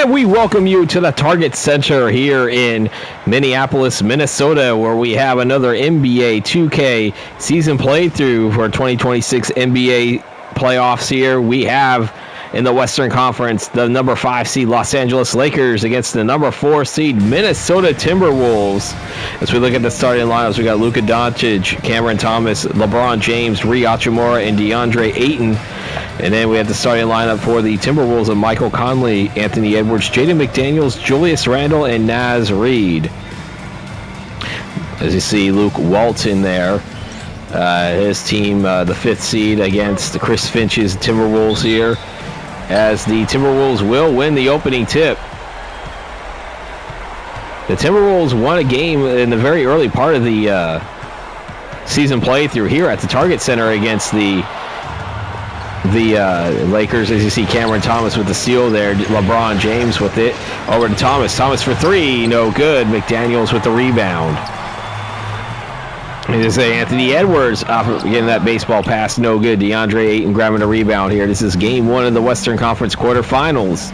And we welcome you to the Target Center here in Minneapolis, Minnesota, where we have another NBA 2K season playthrough for 2026 NBA playoffs here. We have in the Western Conference the number 5 seed Los Angeles Lakers against the number 4 seed Minnesota Timberwolves. As we look at the starting lineups, we got Luka Doncic, Cameron Thomas, LeBron James, Rui Hachimura, and DeAndre Ayton. And then we have the starting lineup for the Timberwolves of Michael Conley, Anthony Edwards, Jaden McDaniels, Julius Randle, and Naz Reid. As you see, Luke Walton there. His team, the 5th seed against the Chris Finch's Timberwolves here, as the Timberwolves will win the opening tip. The Timberwolves won a game in the very early part of the season playthrough here at the Target Center against the Lakers. As you see, Cameron Thomas with the steal there, LeBron James with it, over to Thomas for 3, no good. McDaniels with the rebound. And say Anthony Edwards getting that baseball pass, no good. DeAndre Ayton grabbing a rebound here. This is game 1 of the Western Conference Quarterfinals.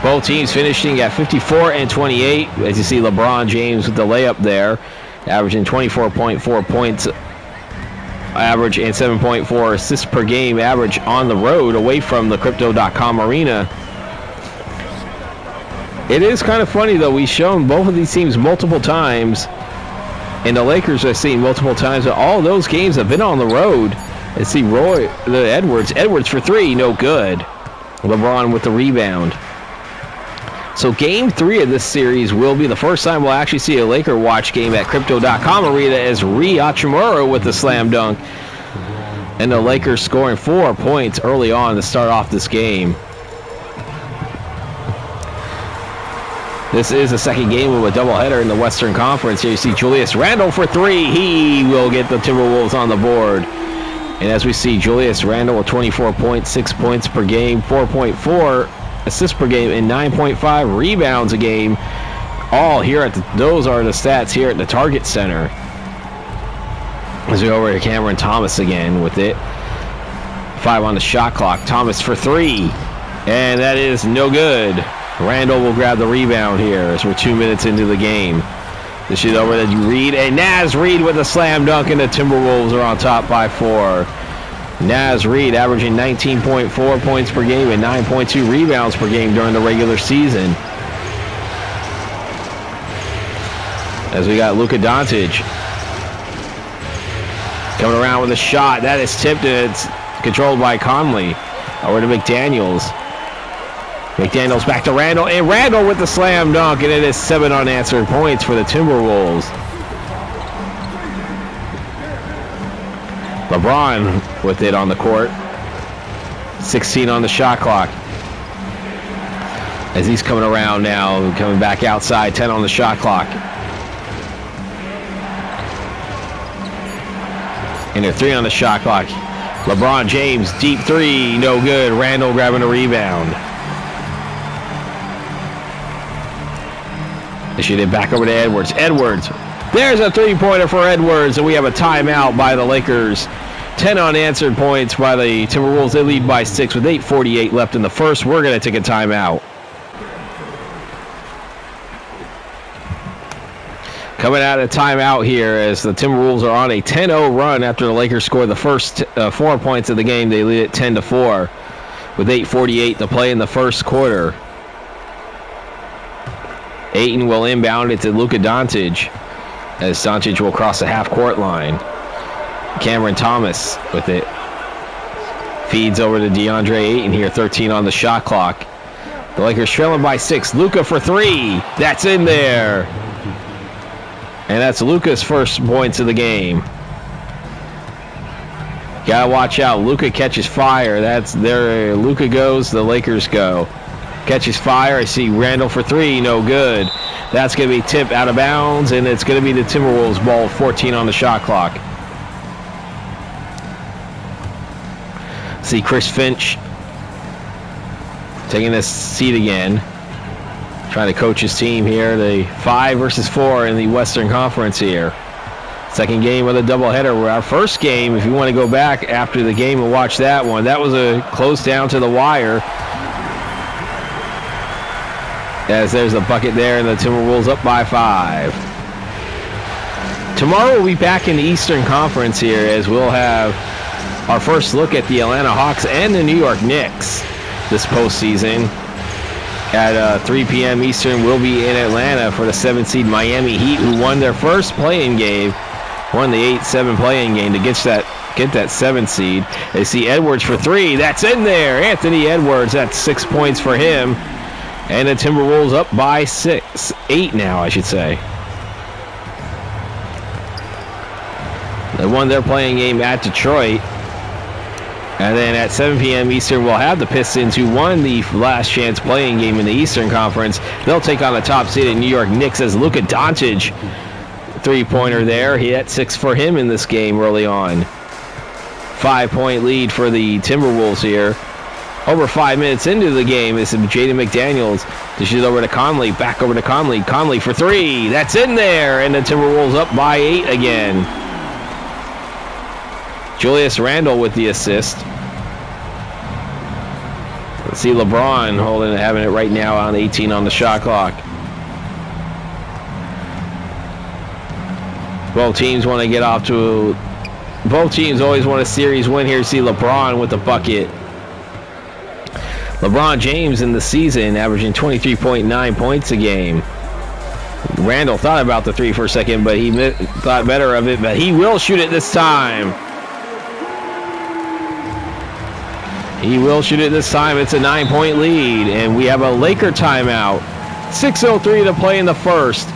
Both teams finishing at 54 and 28. As you see, LeBron James with the layup there, averaging 24.4 points average and 7.4 assists per game average on the road away from the Crypto.com arena. It is kind of funny, though. We've shown both of these teams multiple times, and the Lakers I've seen multiple times, but all those games have been on the road. And see Edwards for 3, no good. LeBron with the rebound. So game 3 of this series will be the first time we'll actually see a Laker watch game at Crypto.com arena, as Rui Hachimura with the slam dunk. And the Lakers scoring 4 points early on to start off this game. This is the second game of a doubleheader in the Western Conference. Here you see Julius Randle for 3. He will get the Timberwolves on the board. And as we see, Julius Randle with 24 points, 6 points per game, 4.4 assists per game, and 9.5 rebounds a game. All here at those are the stats here at the Target Center. As we go over to Cameron Thomas again with it. 5 on the shot clock. Thomas for 3. And that is no good. Randle will grab the rebound here as we're 2 minutes into the game. This is over to Reid, and Naz Reid with a slam dunk, and the Timberwolves are on top by 4. Naz Reid averaging 19.4 points per game and 9.2 rebounds per game during the regular season. As we got Luka Doncic coming around with a shot. That is tipped, and it's controlled by Conley. Over to McDaniels. McDaniels back to Randle, and Randle with the slam dunk, and it is 7 unanswered points for the Timberwolves. LeBron with it on the court. 16 on the shot clock. As he's coming around now, coming back outside, 10 on the shot clock. And a 3 on the shot clock. LeBron James, deep 3, no good. Randle grabbing a rebound. They shoot it back over to Edwards. Edwards. There's a 3-pointer for Edwards, and we have a timeout by the Lakers. 10 unanswered points by the Timberwolves. They lead by 6 with 8:48 left in the first. We're going to take a timeout. Coming out of timeout here as the Timberwolves are on a 10-0 run after the Lakers scored the first 4 points of the game. They lead it 10-4 with 8:48 to play in the first quarter. Ayton will inbound it to Luka Doncic, as Doncic will cross the half-court line. Cameron Thomas with it. Feeds over to DeAndre Ayton here, 13 on the shot clock. The Lakers trailing by 6. Luka for 3. That's in there. And that's Luka's first points of the game. Gotta watch out. Luka catches fire. That's there. Luka goes, the Lakers go. Catches fire. I see Randle for 3. No good. That's going to be tipped out of bounds, and it's going to be the Timberwolves ball, 14 on the shot clock. See Chris Finch taking this seat again. Trying to coach his team here. The 5 versus 4 in the Western Conference here. Second game of the doubleheader. Our first game, if you want to go back after the game and watch that one, that was a close down to the wire. As there's a bucket there, and the Timberwolves up by 5. Tomorrow we'll be back in the Eastern Conference here, as we'll have our first look at the Atlanta Hawks and the New York Knicks this postseason. At 3 p.m. Eastern, we'll be in Atlanta for the 7th seed Miami Heat, who won their first play-in game, won the 8-7 play-in game to get that 7th seed. They see Edwards for 3. That's in there. Anthony Edwards, that's 6 points for him. And the Timberwolves up by 8 now, I should say. They won their playing game at Detroit. And then at 7 p.m. Eastern, we'll have the Pistons, who won the last chance playing game in the Eastern Conference. They'll take on the top seeded New York Knicks, as Luka Doncic, three-pointer there. He had 6 for him in this game early on. 5-point lead for the Timberwolves here. Over 5 minutes into the game, it's Jaden McDaniels. Dishes over to Conley. Back over to Conley. Conley for 3. That's in there. And the Timberwolves up by 8 again. Julius Randle with the assist. Let's see LeBron having it right now on 18 on the shot clock. Both teams want to get off to... Both teams always want a series win here. See LeBron with the bucket. LeBron James in the season averaging 23.9 points a game. Randall thought about the 3 for a second, but he thought better of it, but he will shoot it this time. He will shoot it this time. It's a 9-point lead, and we have a Laker timeout. 6:03 to play in the first.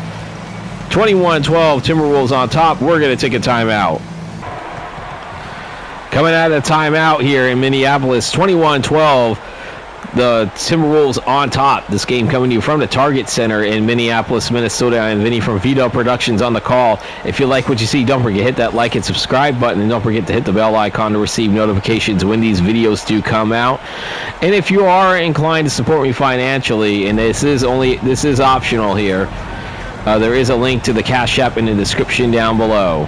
21-12, Timberwolves on top. We're going to take a timeout. Coming out of the timeout here in Minneapolis, 21-12. The Timberwolves on top. This game coming to you from the Target Center in Minneapolis, Minnesota. I'm Vinny from Vito Productions on the call. If you like what you see, don't forget to hit that like and subscribe button, and don't forget to hit the bell icon to receive notifications when these videos do come out. And if you are inclined to support me financially, and this is optional here, there is a link to the Cash App in the description down below.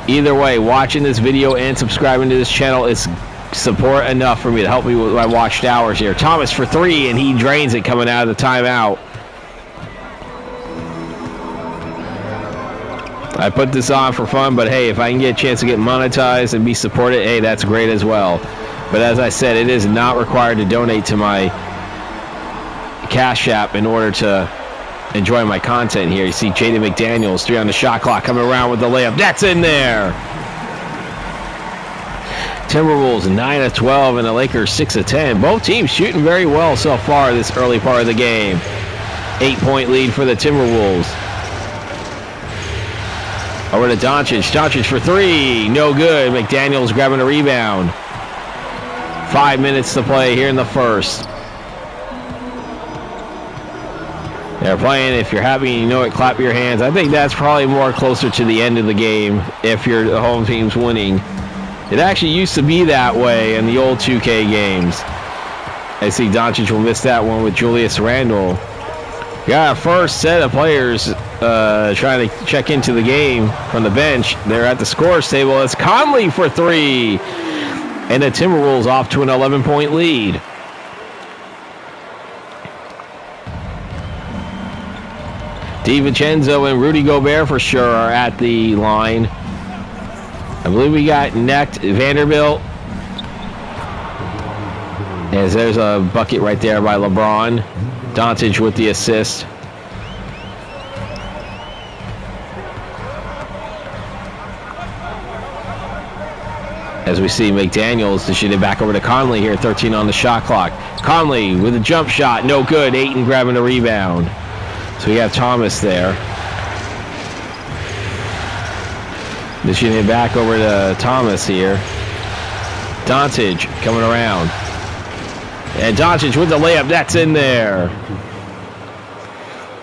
Either way, watching this video and subscribing to this channel is support enough for me to help me with my watched hours here. Thomas for 3, and he drains it coming out of the timeout. I put this on for fun, but hey, if I can get a chance to get monetized and be supported, hey, that's great as well. But as I said, it is not required to donate to my Cash App in order to enjoy my content here. You see Jaden McDaniels, 3 on the shot clock, coming around with the layup. That's in there. Timberwolves 9 of 12 and the Lakers 6 of 10. Both teams shooting very well so far this early part of the game. 8-point lead for the Timberwolves. Over to Doncic. Doncic for 3. No good. McDaniels grabbing a rebound. 5 minutes to play here in the first. They're playing, if you're happy and you know it, clap your hands. I think that's probably more closer to the end of the game if the home team's winning. It actually used to be that way in the old 2K games. I see Doncic will miss that one with Julius Randle. Got a first set of players trying to check into the game from the bench. They're at the scorer's table. It's Conley for 3. And the Timberwolves off to an 11-point lead. DiVincenzo and Rudy Gobert for sure are at the line. I believe we got Necht, Vanderbilt. As there's a bucket right there by LeBron. Doncic with the assist. As we see McDaniels dishing it back over to Conley here, 13 on the shot clock. Conley with a jump shot, no good. Ayton grabbing a rebound. So we have Thomas there. Dishing it back over to Thomas here. Doncic coming around. And Doncic with the layup. That's in there.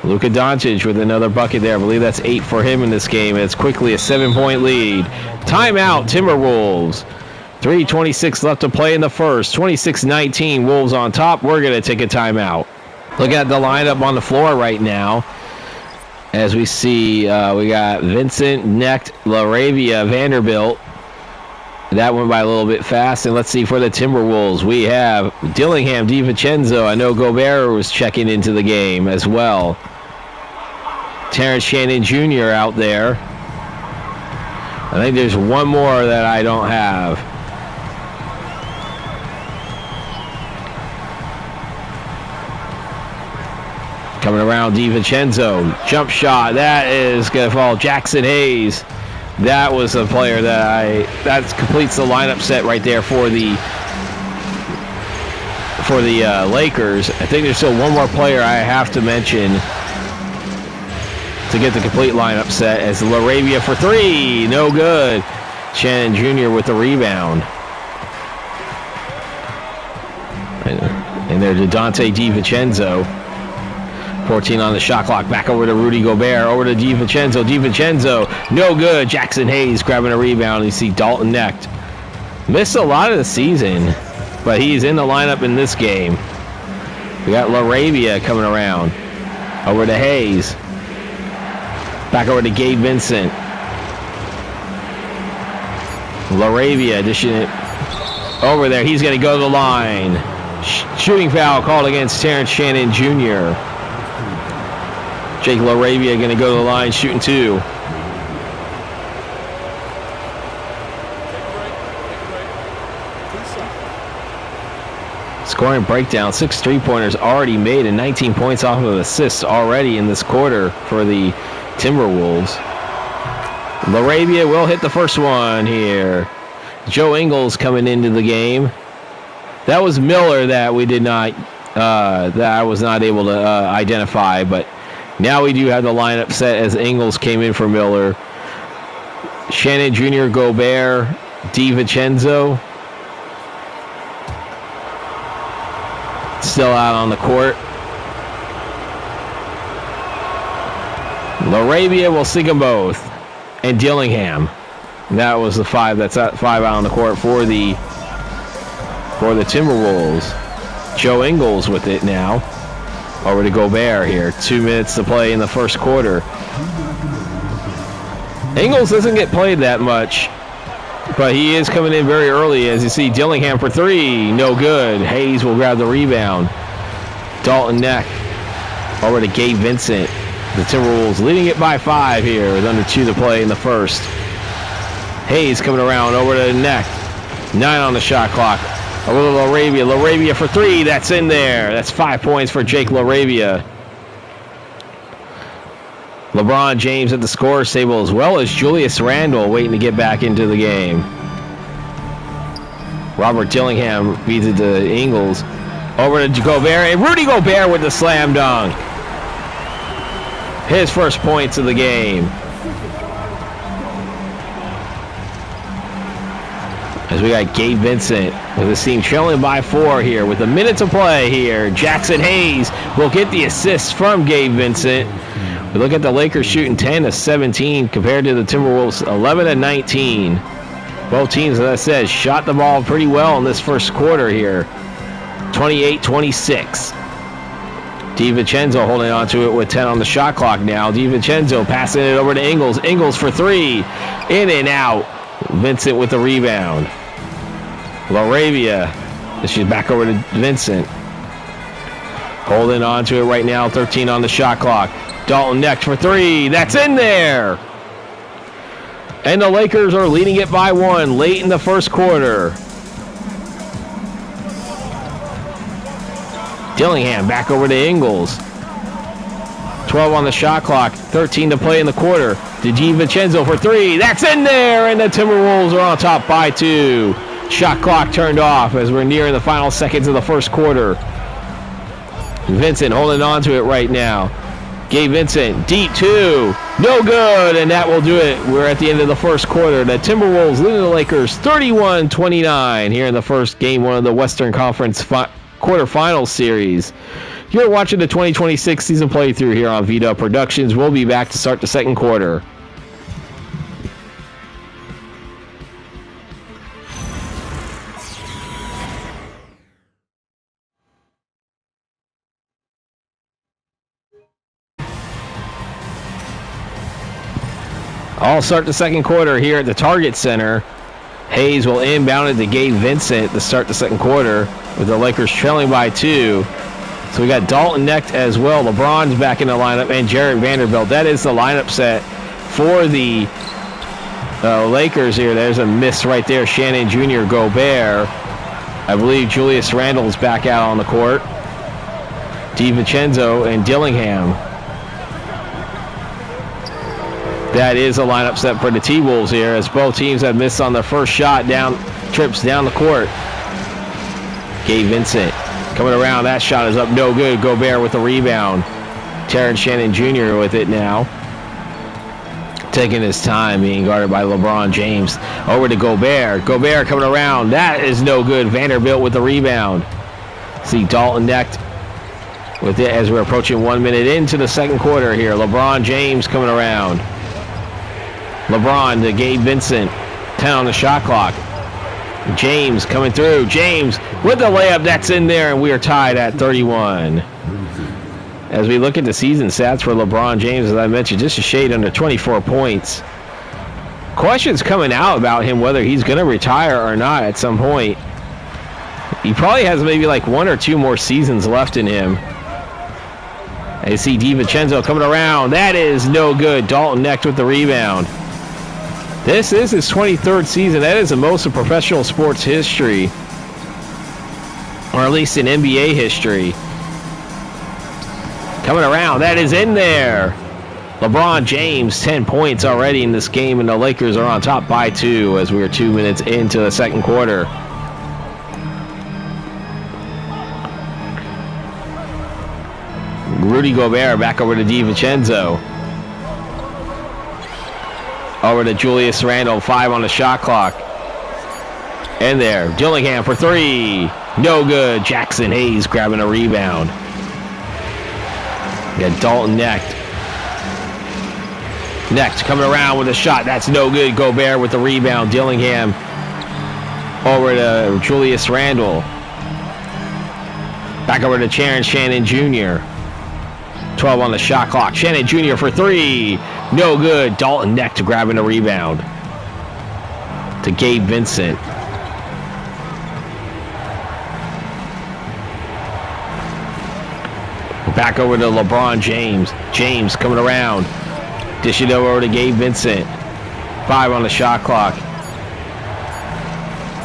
Luka Doncic with another bucket there. I believe that's 8 for him in this game. It's quickly a 7-point lead. Timeout, Timberwolves. 3:26 left to play in the first. 26-19, Wolves on top. We're going to take a timeout. Look at the lineup on the floor right now. As we see, we got Vincent, Necht, LaRavia, Vanderbilt. That went by a little bit fast. And let's see for the Timberwolves. We have Dillingham, DiVincenzo. I know Gobert was checking into the game as well. Terrence Shannon Jr. out there. I think there's one more that I don't have. Coming around, DiVincenzo. Jump shot. That is going to fall. Jackson Hayes. That was a player that completes the lineup set right there for the Lakers. I think there's still one more player I have to mention to get the complete lineup set as LaRavia for three. No good. Shannon Jr. with the rebound. And there's Dante DiVincenzo. 14 on the shot clock. Back over to Rudy Gobert. Over to DiVincenzo. DiVincenzo, no good. Jackson Hayes grabbing a rebound. You see Dalton Knecht. Missed a lot of the season, but he's in the lineup in this game. We got LaRavia coming around. Over to Hayes. Back over to Gabe Vincent. LaRavia dishing it over there. He's going to go to the line. Shooting foul called against Terrence Shannon Jr. Jake LaRavia going to go to the line, shooting two. Scoring breakdown, 6 3-pointers already made and 19 points off of assists already in this quarter for the Timberwolves. LaRavia will hit the first one here. Joe Ingles coming into the game. That was Miller that we did not, that I was not able to identify, but now we do have the lineup set as Ingles came in for Miller. Shannon Jr., Gobert, DiVincenzo. Still out on the court. LaRavia will sink them both. And Dillingham. That was the five. That's five out on the court for the Timberwolves. Joe Ingles with it now. Over to Gobert here. 2 minutes to play in the first quarter. Ingles doesn't get played that much, but he is coming in very early. As you see, Dillingham for three. No good. Hayes will grab the rebound. Dalton Knecht over to Gabe Vincent. The Timberwolves leading it by 5 here with under 2 to play in the first. Hayes coming around over to Knecht. 9 on the shot clock. Over to LaRavia. LaRavia for 3. That's in there. That's 5 points for Jake LaRavia. LeBron James at the scorer's table, as well as Julius Randle waiting to get back into the game. Robert Dillingham feeds it to Ingles. Over to Gobert. And Rudy Gobert with the slam dunk. His first points of the game. As we got Gabe Vincent with his team trailing by 4 here with a minute to play here. Jackson Hayes will get the assist from Gabe Vincent. We look at the Lakers shooting 10 of 17 compared to the Timberwolves 11 of 19. Both teams, as I said, shot the ball pretty well in this first quarter here. 28-26. DiVincenzo holding on to it with 10 on the shot clock now. DiVincenzo passing it over to Ingles. Ingles for 3. In and out. Vincent with the rebound. LaRavia. She's back over to Vincent. Holding on to it right now. 13 on the shot clock. Dalton Knecht for 3. That's in there. And the Lakers are leading it by 1 late in the first quarter. Dillingham back over to Ingles. 12 on the shot clock. 13 to play in the quarter. DiVincenzo for 3. That's in there. And the Timberwolves are on top by 2. Shot clock turned off as we're nearing the final seconds of the first quarter. Vincent holding on to it right now. Gabe Vincent, deep 2. No good, and that will do it. We're at the end of the first quarter. The Timberwolves leading the Lakers 31-29 here in the first game 1 of the Western Conference Quarterfinals series. You're watching the 2026 season playthrough here on VW Productions. We'll be back to start the second quarter. I'll start the second quarter here at the Target Center. Hayes will inbound it to Gabe Vincent to start the second quarter with the Lakers trailing by 2. So we got Dalton Knecht as well. LeBron's back in the lineup and Jarrett Vanderbilt. That is the lineup set for the Lakers here. There's a miss right there. Shannon Jr., Gobert. I believe Julius Randle's back out on the court. DiVincenzo and Dillingham. That is a lineup set for the T-Wolves here as both teams have missed on their first shot trips down the court. Gabe Vincent coming around. That shot is up. No good. Gobert with the rebound. Terrence Shannon Jr. with it now. Taking his time, being guarded by LeBron James. Over to Gobert. Gobert coming around. That is no good. Vanderbilt with the rebound. See Dalton Knecht with it as we're approaching 1 minute into the second quarter here. LeBron James coming around. LeBron to Gabe Vincent. 10 on the shot clock. James coming through. James with the layup. That's in there, and we are tied at 31. As we look at the season stats for LeBron James, as I mentioned, just a shade under 24 points. Questions coming out about him, whether he's going to retire or not at some point. He probably has maybe like 1 or 2 more seasons left in him. I see DiVincenzo coming around. That is no good. Dalton Knecht with the rebound. This is his 23rd season. That is the most in professional sports history, or at least in NBA history. Coming around. That is in there. LeBron James, 10 points already in this game, and the Lakers are on top by 2 as we are 2 minutes into the second quarter. Rudy Gobert back over to DiVincenzo. Over to Julius Randle, 5 on the shot clock. And there, Dillingham for 3. No good. Jackson Hayes grabbing a rebound. We got Dalton Knecht. Knecht coming around with a shot. That's no good. Gobert with the rebound. Dillingham over to Julius Randle. Back over to Terrence Shannon Jr. 12 on the shot clock. Shannon Jr. for 3. No good. Dalton Knecht grabbing a rebound. To Gabe Vincent. Back over to LeBron James. James coming around. Dish it over to Gabe Vincent. 5 on the shot clock.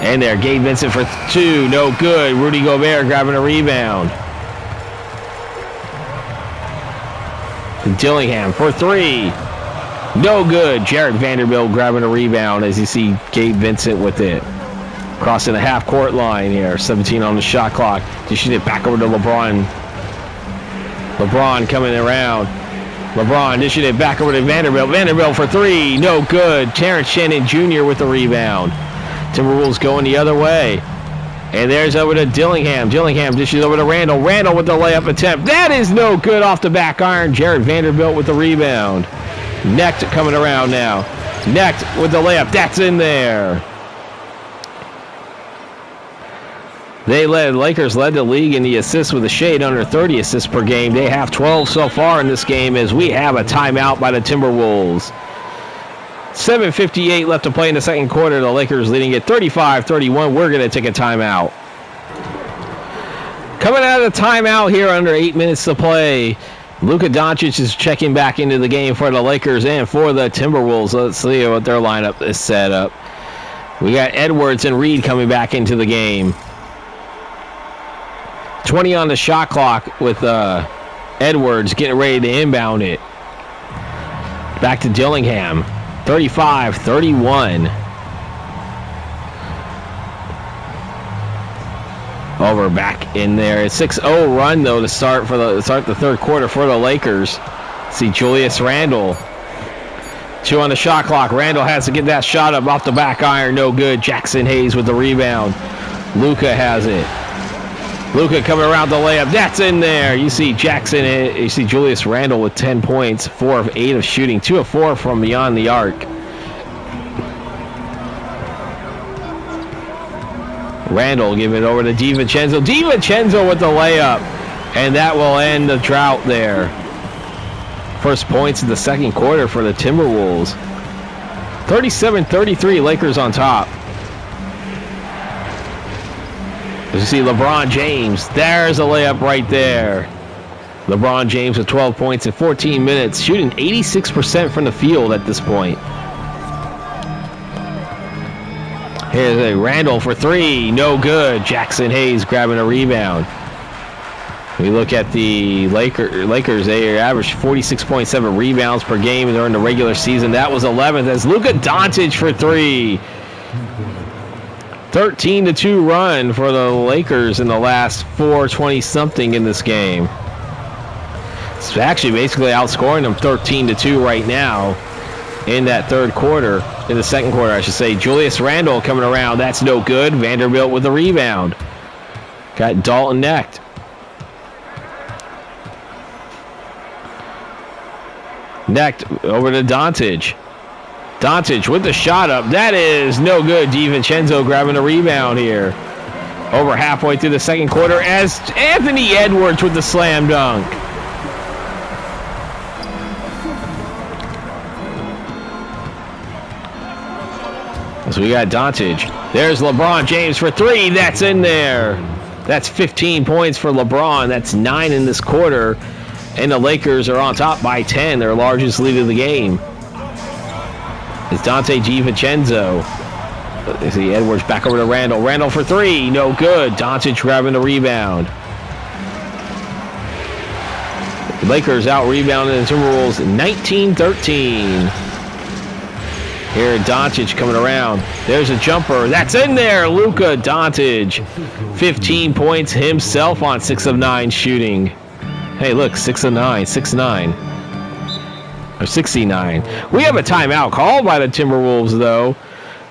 And there, Gabe Vincent for 2. No good. Rudy Gobert grabbing a rebound. Dillingham for 3. No good. Jarrett Vanderbilt grabbing a rebound as you see Gabe Vincent with it. Crossing the half-court line here. 17 on the shot clock. Dishing it back over to LeBron. LeBron coming around. LeBron dishing it back over to Vanderbilt. Vanderbilt for 3. No good. Terrence Shannon Jr. with the rebound. Timberwolves going the other way. And there's over to Dillingham. Dillingham dishes over to Randle. Randle with the layup attempt. That is no good off the back iron. Jarrett Vanderbilt with the rebound. Knecht coming around now. Knecht with the layup. That's in there. Lakers led the league in the assists with a shade under 30 assists per game. They have 12 so far in this game as we have a timeout by the Timberwolves. 7:58 left to play in the second quarter. The Lakers leading at 35-31. We're going to take a timeout. Coming out of the timeout here under 8 minutes to play. Luka Doncic is checking back into the game for the Lakers and for the Timberwolves. Let's see what their lineup is set up. We got Edwards and Reed coming back into the game. 20 on the shot clock with Edwards getting ready to inbound it. Back to Dillingham. 35-31. Over back in there. A 6-0 run though to start the third quarter for the Lakers. See Julius Randle. 2 on the shot clock. Randle has to get that shot up off the back iron. No good. Jackson Hayes with the rebound. Luka has it. Luka coming around the layup. That's in there. You see Julius Randle with 10 points, 4 of 8 of shooting, 2 of 4 from beyond the arc. Randle giving it over to DiVincenzo. DiVincenzo with the layup. And that will end the drought there. First points in the second quarter for the Timberwolves. 37-33, Lakers on top. As you see LeBron James, there's a layup right there. LeBron James with 12 points in 14 minutes, shooting 86% from the field at this point. Here's a Randall for three, no good. Jackson Hayes grabbing a rebound. We look at the Lakers, they averaged 46.7 rebounds per game during the regular season. That was 11th as Luka Doncic for three. 13-2 run for the Lakers in the last 4:20-something in this game. It's actually basically outscoring them 13-2 right now in that in the second quarter, I should say. Julius Randle coming around. That's no good. Vanderbilt with the rebound. Got Dalton necked. Over to Doncic. Doncic with the shot up. That is no good. DiVincenzo grabbing a rebound here. Over halfway through the second quarter as Anthony Edwards with the slam dunk. So we got Doncic. There's LeBron James for three. That's in there. That's 15 points for LeBron. That's 9 in this quarter. And the Lakers are on top by 10, their largest lead of the game. It's Dante DiVincenzo. See Edwards back over to Randall. Randall for three, no good. Doncic grabbing the rebound. The Lakers out-rebounding the Timberwolves 19-13. Here Doncic coming around. There's a jumper. That's in there. Luka Doncic. 15 points himself on 6 of 9 shooting. Hey, look, 6 of 9, 6-9. Or 69. We have a timeout called by the Timberwolves, though.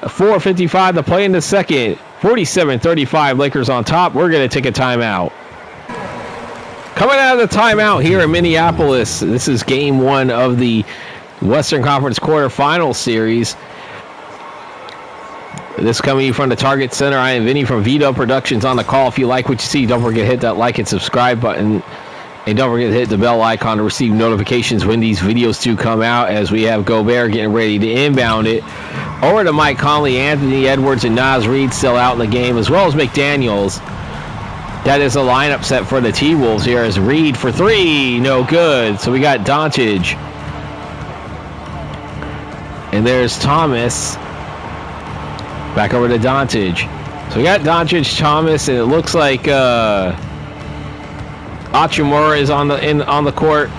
4:55 to play in the second. 47-35, Lakers on top. We're going to take a timeout. Coming out of the timeout here in Minneapolis. This is game 1 of the Western Conference Quarterfinals series. This coming from the Target Center. I am Vinny from Vito Productions on the call. If you like what you see, don't forget to hit that like and subscribe button. And don't forget to hit the bell icon to receive notifications when these videos do come out, as we have Gobert getting ready to inbound it. Over to Mike Conley, Anthony Edwards, and Naz Reid still out in the game, as well as McDaniels. That is a lineup set for the T-Wolves here as Reid for three, no good. So we got Doncic. And there's Thomas. Back over to Doncic. So we got Doncic, Thomas, and it looks like Hachimura is on the court.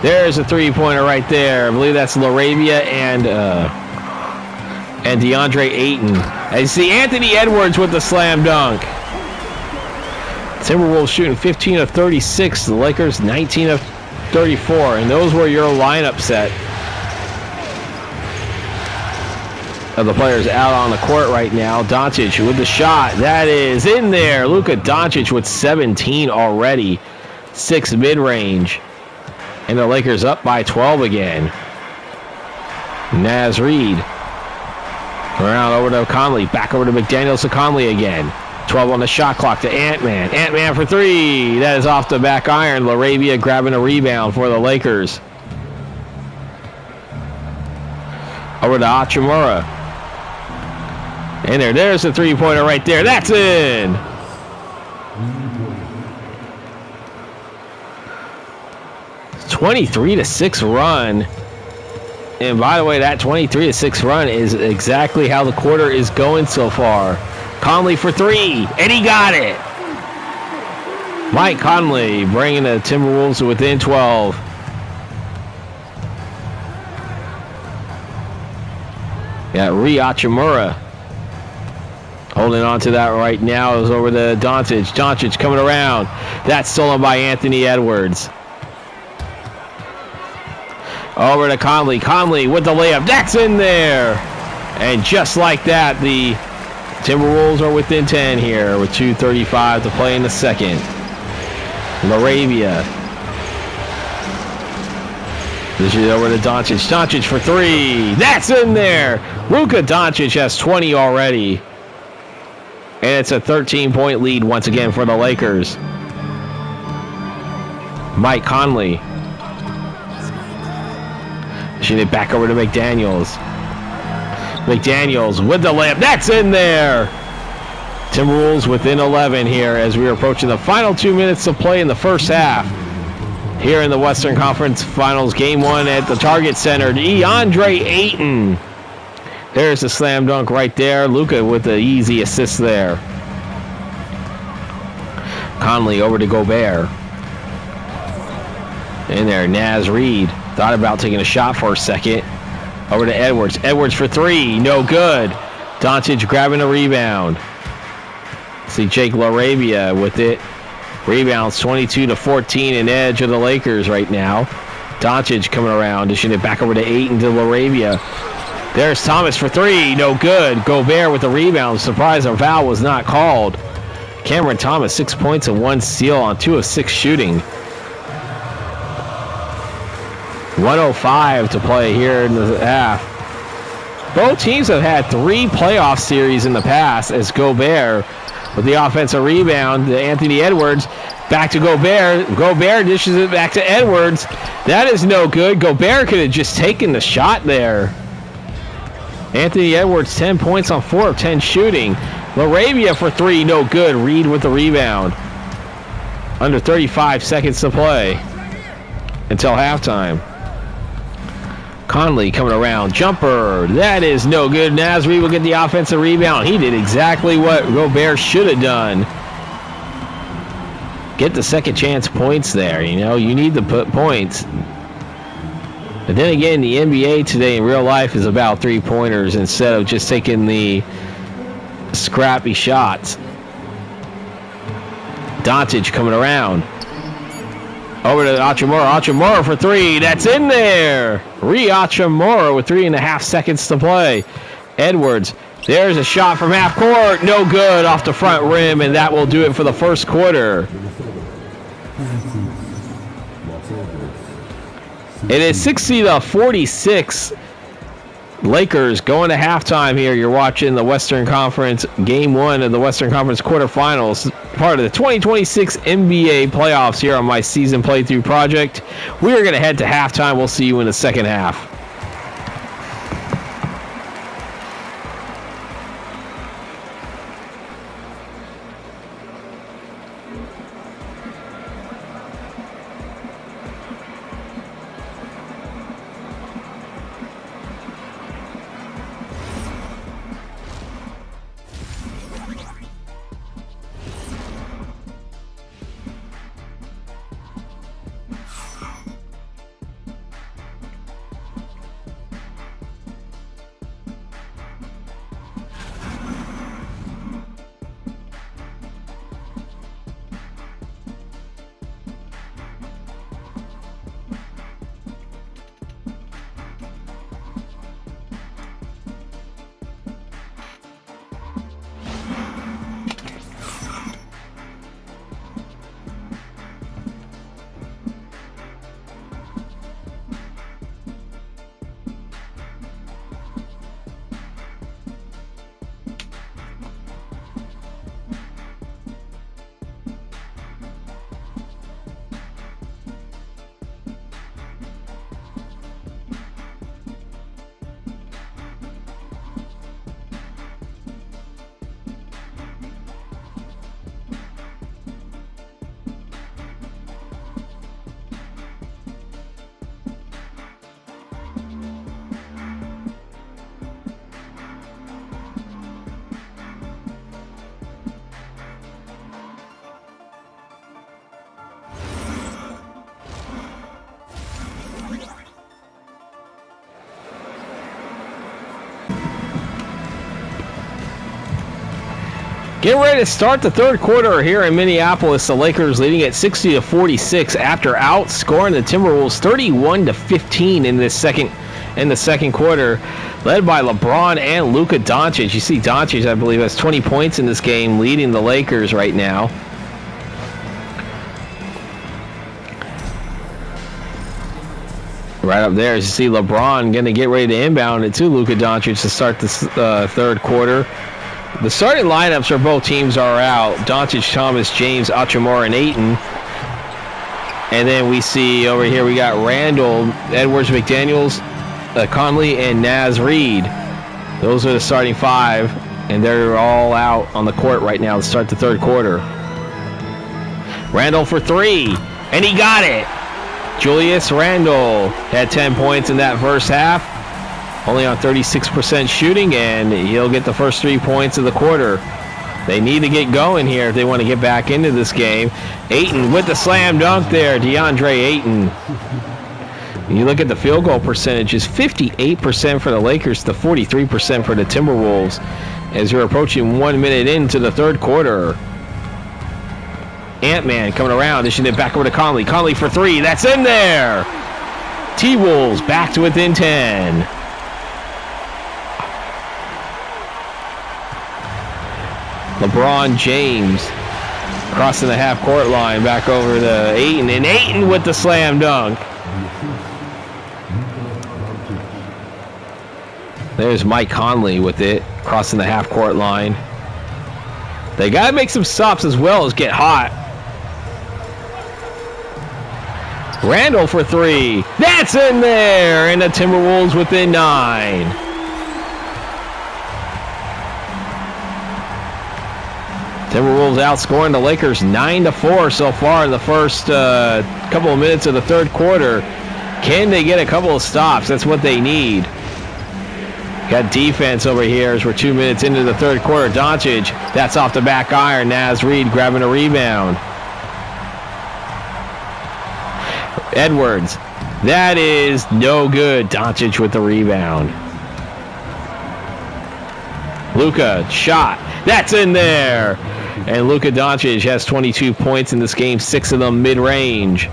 There's a three-pointer right there. I believe that's LaRavia and DeAndre Ayton. And you see Anthony Edwards with the slam dunk. Timberwolves shooting 15 of 36. The Lakers 19 of 34. And those were your lineup set of the players out on the court right now. Doncic with the shot. That is in there. Luka Doncic with 17 already. 6 mid-range. And the Lakers up by 12 again. Naz Reid. Around over to Conley. Back over to McDaniels to Conley again. 12 on the shot clock to Ant-Man. Ant-Man for three. That is off the back iron. LaRavia grabbing a rebound for the Lakers. Over to Hachimura. And there's the three-pointer right there. That's in. It's 23-6 run. And by the way, that 23-6 run is exactly how the quarter is going so far. Conley for three, and he got it. Mike Conley bringing the Timberwolves to within 12. Got Hachimura. Holding on to that right now is over to Doncic. Doncic coming around. That's stolen by Anthony Edwards. Over to Conley. Conley with the layup. That's in there. And just like that, the Timberwolves are within 10 here with 2:35 to play in the second. LaRavia. This is over to Doncic. Doncic for three. That's in there. Luka Doncic has 20 already. And it's a 13-point lead once again for the Lakers. Mike Conley. Shoot it back over to McDaniels. McDaniels with the layup. That's in there. Timberwolves within 11 here as we are approaching the final 2 minutes to play in the first half. Here in the Western Conference Finals, Game 1 at the Target Center. DeAndre Ayton. There's the slam dunk right there. Luka with the easy assist there. Conley over to Gobert. In there, Naz Reid. Thought about taking a shot for a second. Over to Edwards. Edwards for three. No good. Doncic grabbing a rebound. See Jake LaRavia with it. Rebounds 22-14 in edge of the Lakers right now. Doncic coming around, dishing it back over to Ayton to LaRavia. There's Thomas for three. No good. Gobert with the rebound. Surprise, a foul was not called. Cameron Thomas, 6 points and 1 steal on 2 of 6 shooting. 1:05 to play here in the half. Both teams have had 3 playoff series in the past as Gobert with the offensive rebound to Anthony Edwards. Back to Gobert. Gobert dishes it back to Edwards. That is no good. Gobert could have just taken the shot there. Anthony Edwards, 10 points on 4 of 10 shooting. LaRavia for three, no good. Reed with the rebound. Under 35 seconds to play until halftime. Conley coming around. Jumper. That is no good. Naz Reid will get the offensive rebound. He did exactly what Gobert should have done. Get the second chance points there. You know, you need to put points. But then again, the NBA today in real life is about three-pointers instead of just taking the scrappy shots. Doncic coming around. Over to Hachimura. Hachimura for three. That's in there. Hachimura with 3.5 seconds to play. Edwards. There's a shot from half court. No good off the front rim, and that will do it for the first quarter. It is 60-46. Lakers going to halftime here. You're watching the Western Conference Game 1 of the Western Conference Quarterfinals, part of the 2026 NBA playoffs here on my season playthrough project. We are going to head to halftime. We'll see you in the second half. Getting ready to start the third quarter here in Minneapolis. The Lakers leading at 60-46 after outscoring the Timberwolves 31-15 in the second quarter, led by LeBron and Luka Doncic. You see Doncic, I believe, has 20 points in this game, leading the Lakers right now. Right up there, as you see LeBron going to get ready to inbound it to Luka Doncic to start this third quarter. The starting lineups for both teams are out. Doncic, Thomas, James, Hachimura, and Ayton. And then we see over here we got Randall, Edwards, McDaniels, Conley, and Naz Reid. Those are the starting five. And they're all out on the court right now to start the third quarter. Randle for three, and he got it. Julius Randle had 10 points in that first half, only on 36% shooting, and he'll get the first 3 points of the quarter. They need to get going here if they want to get back into this game. Ayton with the slam dunk there, DeAndre Ayton. You look at the field goal percentages, 58% for the Lakers to 43% for the Timberwolves as you're approaching 1 minute into the third quarter. Ant-Man coming around, dishing it back over to Conley. Conley for three, that's in there! T-Wolves back to within 10. LeBron James crossing the half-court line back over to Ayton, and Ayton with the slam dunk. There's Mike Conley with it, crossing the half-court line. They got to make some stops as well as get hot. Randle for three. That's in there, and the Timberwolves within 9. Timberwolves outscoring the Lakers 9-4 so far in the first couple of minutes of the third quarter. Can they get a couple of stops? That's what they need. Got defense over here as we're 2 minutes into the third quarter. Doncic, that's off the back iron. Naz Reid grabbing a rebound. Edwards, that is no good. Doncic with the rebound. Luka, shot, that's in there. And Luka Doncic has 22 points in this game, 6 of them mid-range.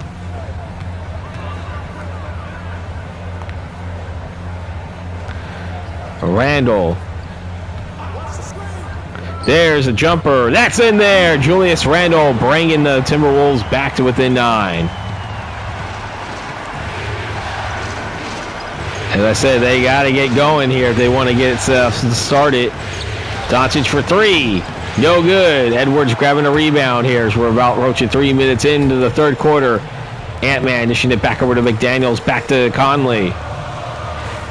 Randle. There's a jumper. That's in there. Julius Randle bringing the Timberwolves back to within 9. As I said, they got to get going here if they want to get it started. Doncic for three. No good. Edwards grabbing a rebound here as we're about approaching 3 minutes into the third quarter. Ant-Man dishing it back over to McDaniels. Back to Conley.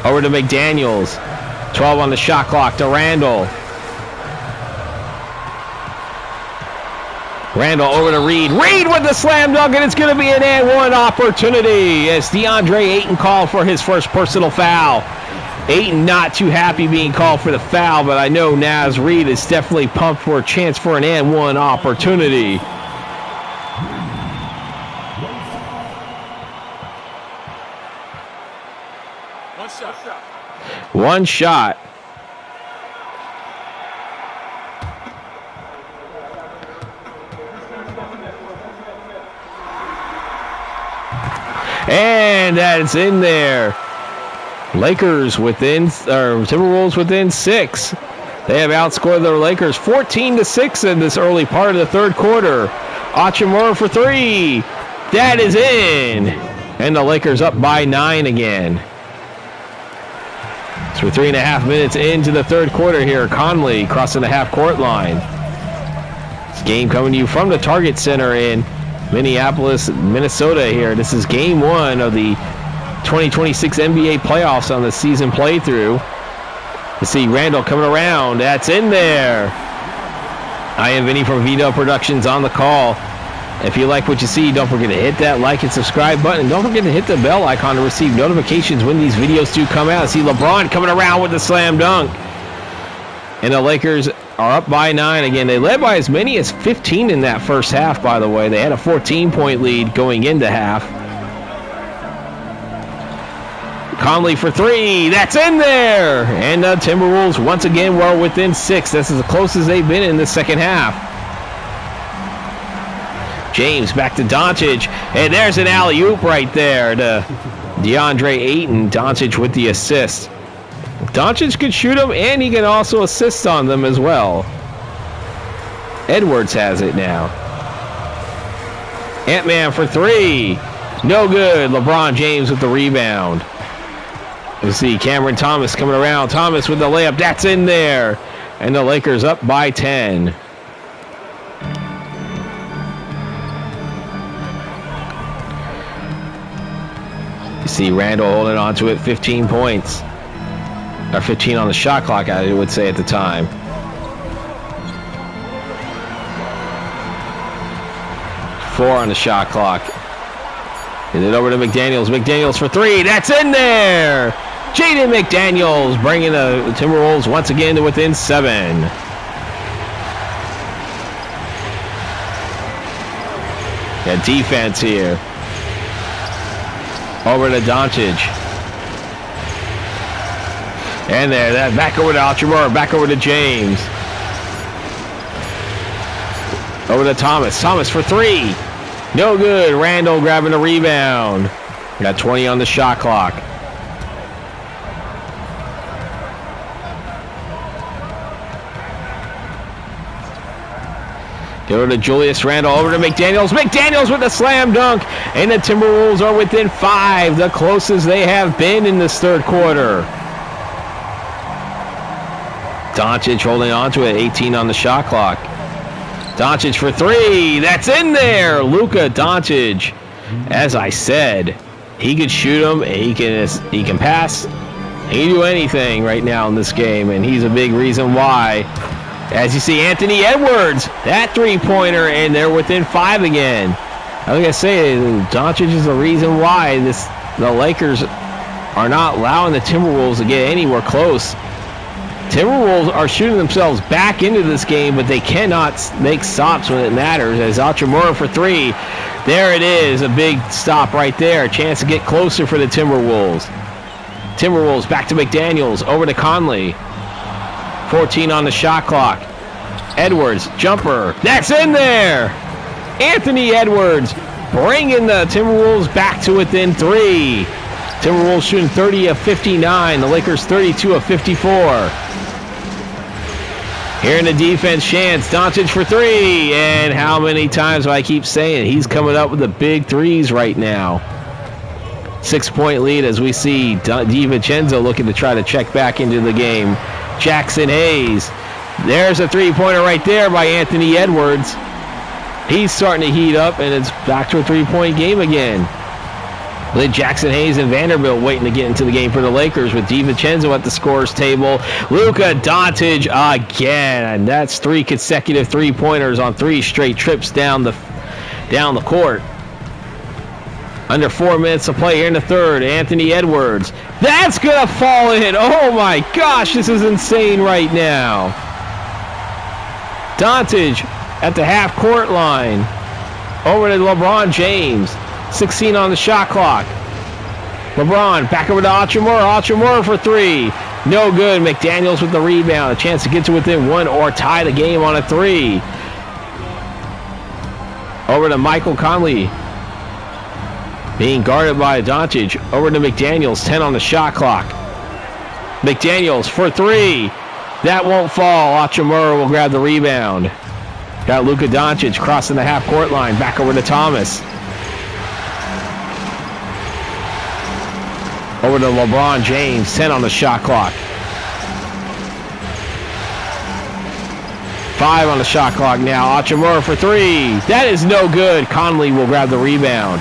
Over to McDaniels. 12 on the shot clock to Randle. Randle over to Reid. Reid with the slam dunk, and it's going to be an and one opportunity as DeAndre Ayton called for his first personal foul. Ayton not too happy being called for the foul, but I know Naz Reid is definitely pumped for a chance for an and one opportunity. One shot. And that's in there. Lakers within, or Timberwolves within 6. They have outscored the Lakers 14-6 in this early part of the third quarter. Hachimura for three. That is in. And the Lakers up by 9 again. So we're 3.5 minutes into the third quarter here. Conley crossing the half-court line. This game coming to you from the Target Center in Minneapolis, Minnesota here. This is game 1 of the 2026 NBA playoffs on the season playthrough. You see Randle coming around. That's in there. I am Vinny from Vito Productions on the call. If you like what you see, don't forget to hit that like and subscribe button. Don't forget to hit the bell icon to receive notifications when these videos do come out. See LeBron coming around with the slam dunk. And the Lakers are up by 9 again. They led by as many as 15 in that first half, by the way. They had a 14-point lead going into half. Conley for three. That's in there. And the Timberwolves once again were within 6. This is as close as they've been in the second half. James back to Doncic. And there's an alley-oop right there to DeAndre Ayton. Doncic with the assist. Doncic can shoot them, and he can also assist on them as well. Edwards has it now. Ant-Man for three. No good. LeBron James with the rebound. You see Cameron Thomas coming around. Thomas with the layup. That's in there. And the Lakers up by 10. You see Randle holding on to it. 15 points. Or 15 on the shot clock, I would say at the time. 4 on the shot clock. And then over to McDaniels. McDaniels for 3. That's in there. Jaden McDaniels bringing the Timberwolves once again to within 7. Got defense here. Over to Doncic. And there, that back over to Alchamore, back over to James. Over to Thomas. Thomas for 3. No good. Randall grabbing a rebound. Got 20 on the shot clock. Go to Julius Randle, over to McDaniels. McDaniels with the slam dunk, and the Timberwolves are within 5, the closest they have been in this third quarter. Doncic holding on to it, 18 on the shot clock. Doncic for 3, that's in there. Luka Doncic, as I said, he could shoot them, he can pass, he can do anything right now in this game, and he's a big reason why. As you see, Anthony Edwards, that three-pointer, and they're within 5 again. Like I say, Doncic is the reason why the Lakers are not allowing the Timberwolves to get anywhere close. Timberwolves are shooting themselves back into this game, but they cannot make stops when it matters. As Alchamura for 3, there it is, a big stop right there. A chance to get closer for the Timberwolves. Timberwolves back to McDaniels, over to Conley. 14 on the shot clock. Edwards, jumper. That's in there. Anthony Edwards bringing the Timberwolves back to within 3. Timberwolves shooting 30 of 59. The Lakers 32 of 54. Here in the defense, Chance. Doncic for 3. And how many times do I keep saying he's coming up with the big threes right now. 6-point lead as we see DiVincenzo looking to try to check back into the game. Jackson Hayes. There's a three-pointer right there by Anthony Edwards. He's starting to heat up, and it's back to a three-point game again. With Jackson Hayes and Vanderbilt waiting to get into the game for the Lakers with DiVincenzo at the scorer's table. Luka Doncic again. And that's 3 consecutive three-pointers on 3 straight trips down the court. Under 4 minutes to play here in the third. Anthony Edwards. That's going to fall in. Oh, my gosh. This is insane right now. Doncic at the half-court line. Over to LeBron James. 16 on the shot clock. LeBron back over to Alchamura. Alchamura for 3. No good. McDaniels with the rebound. A chance to get to within 1 or tie the game on a 3. Over to Michael Conley. Being guarded by Doncic. Over to McDaniels. 10 on the shot clock. McDaniels for 3. That won't fall. Alchamura will grab the rebound. Got Luka Doncic crossing the half-court line. Back over to Thomas. Over to LeBron James. 10 on the shot clock. 5 on the shot clock now. Alchamura for 3. That is no good. Conley will grab the rebound.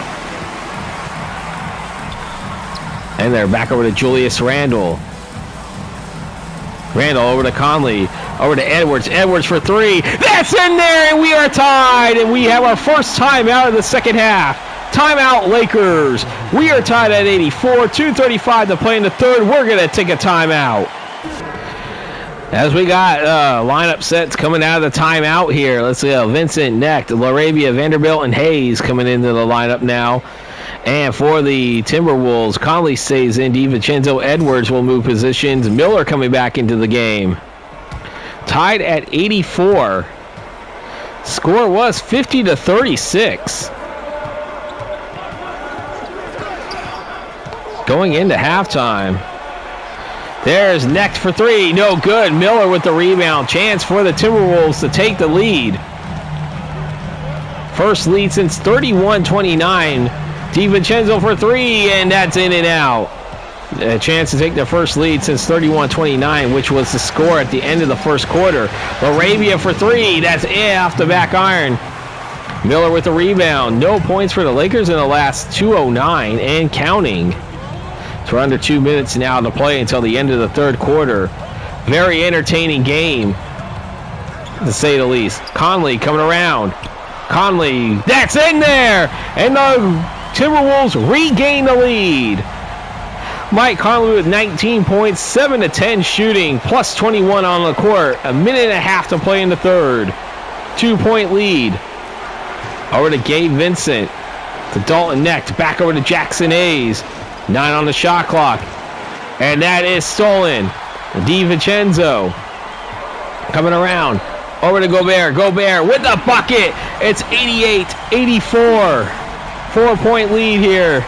And they're back over to Julius Randle. Randle over to Conley. Over to Edwards. Edwards for 3. That's in there, and we are tied. And we have our first timeout of the second half. Timeout, Lakers. We are tied at 84. 2:35 to play in the third. We're going to take a timeout. As we got lineup sets coming out of the timeout here. Let's see. Vincent, Necht, LaRavia, Vanderbilt, and Hayes coming into the lineup now. And for the Timberwolves, Conley stays in. DiVincenzo, Edwards will move positions. Miller coming back into the game. Tied at 84. Score was 50-36. Going into halftime. There's Necht for 3. No good. Miller with the rebound. Chance for the Timberwolves to take the lead. First lead since 31-29. DiVincenzo for 3, and that's in and out. A chance to take the first lead since 31-29, which was the score at the end of the first quarter. LaRavia for 3. That's off the back iron. Miller with the rebound. No points for the Lakers in the last 2:09 and counting. So we're under 2 minutes now to play until the end of the third quarter. Very entertaining game, to say the least. Conley coming around. Conley, that's in there, and the Timberwolves regain the lead. Mike Conley with 19 points, 7 to 10 shooting, plus 21 on the court. A minute and a half to play in the third. 2-point lead. Over to Gabe Vincent. To Dalton Knecht. Back over to Jackson Hayes. 9 on the shot clock. And that is stolen. DiVincenzo coming around. Over to Gobert. Gobert with the bucket. It's 88-84. 4-point lead here.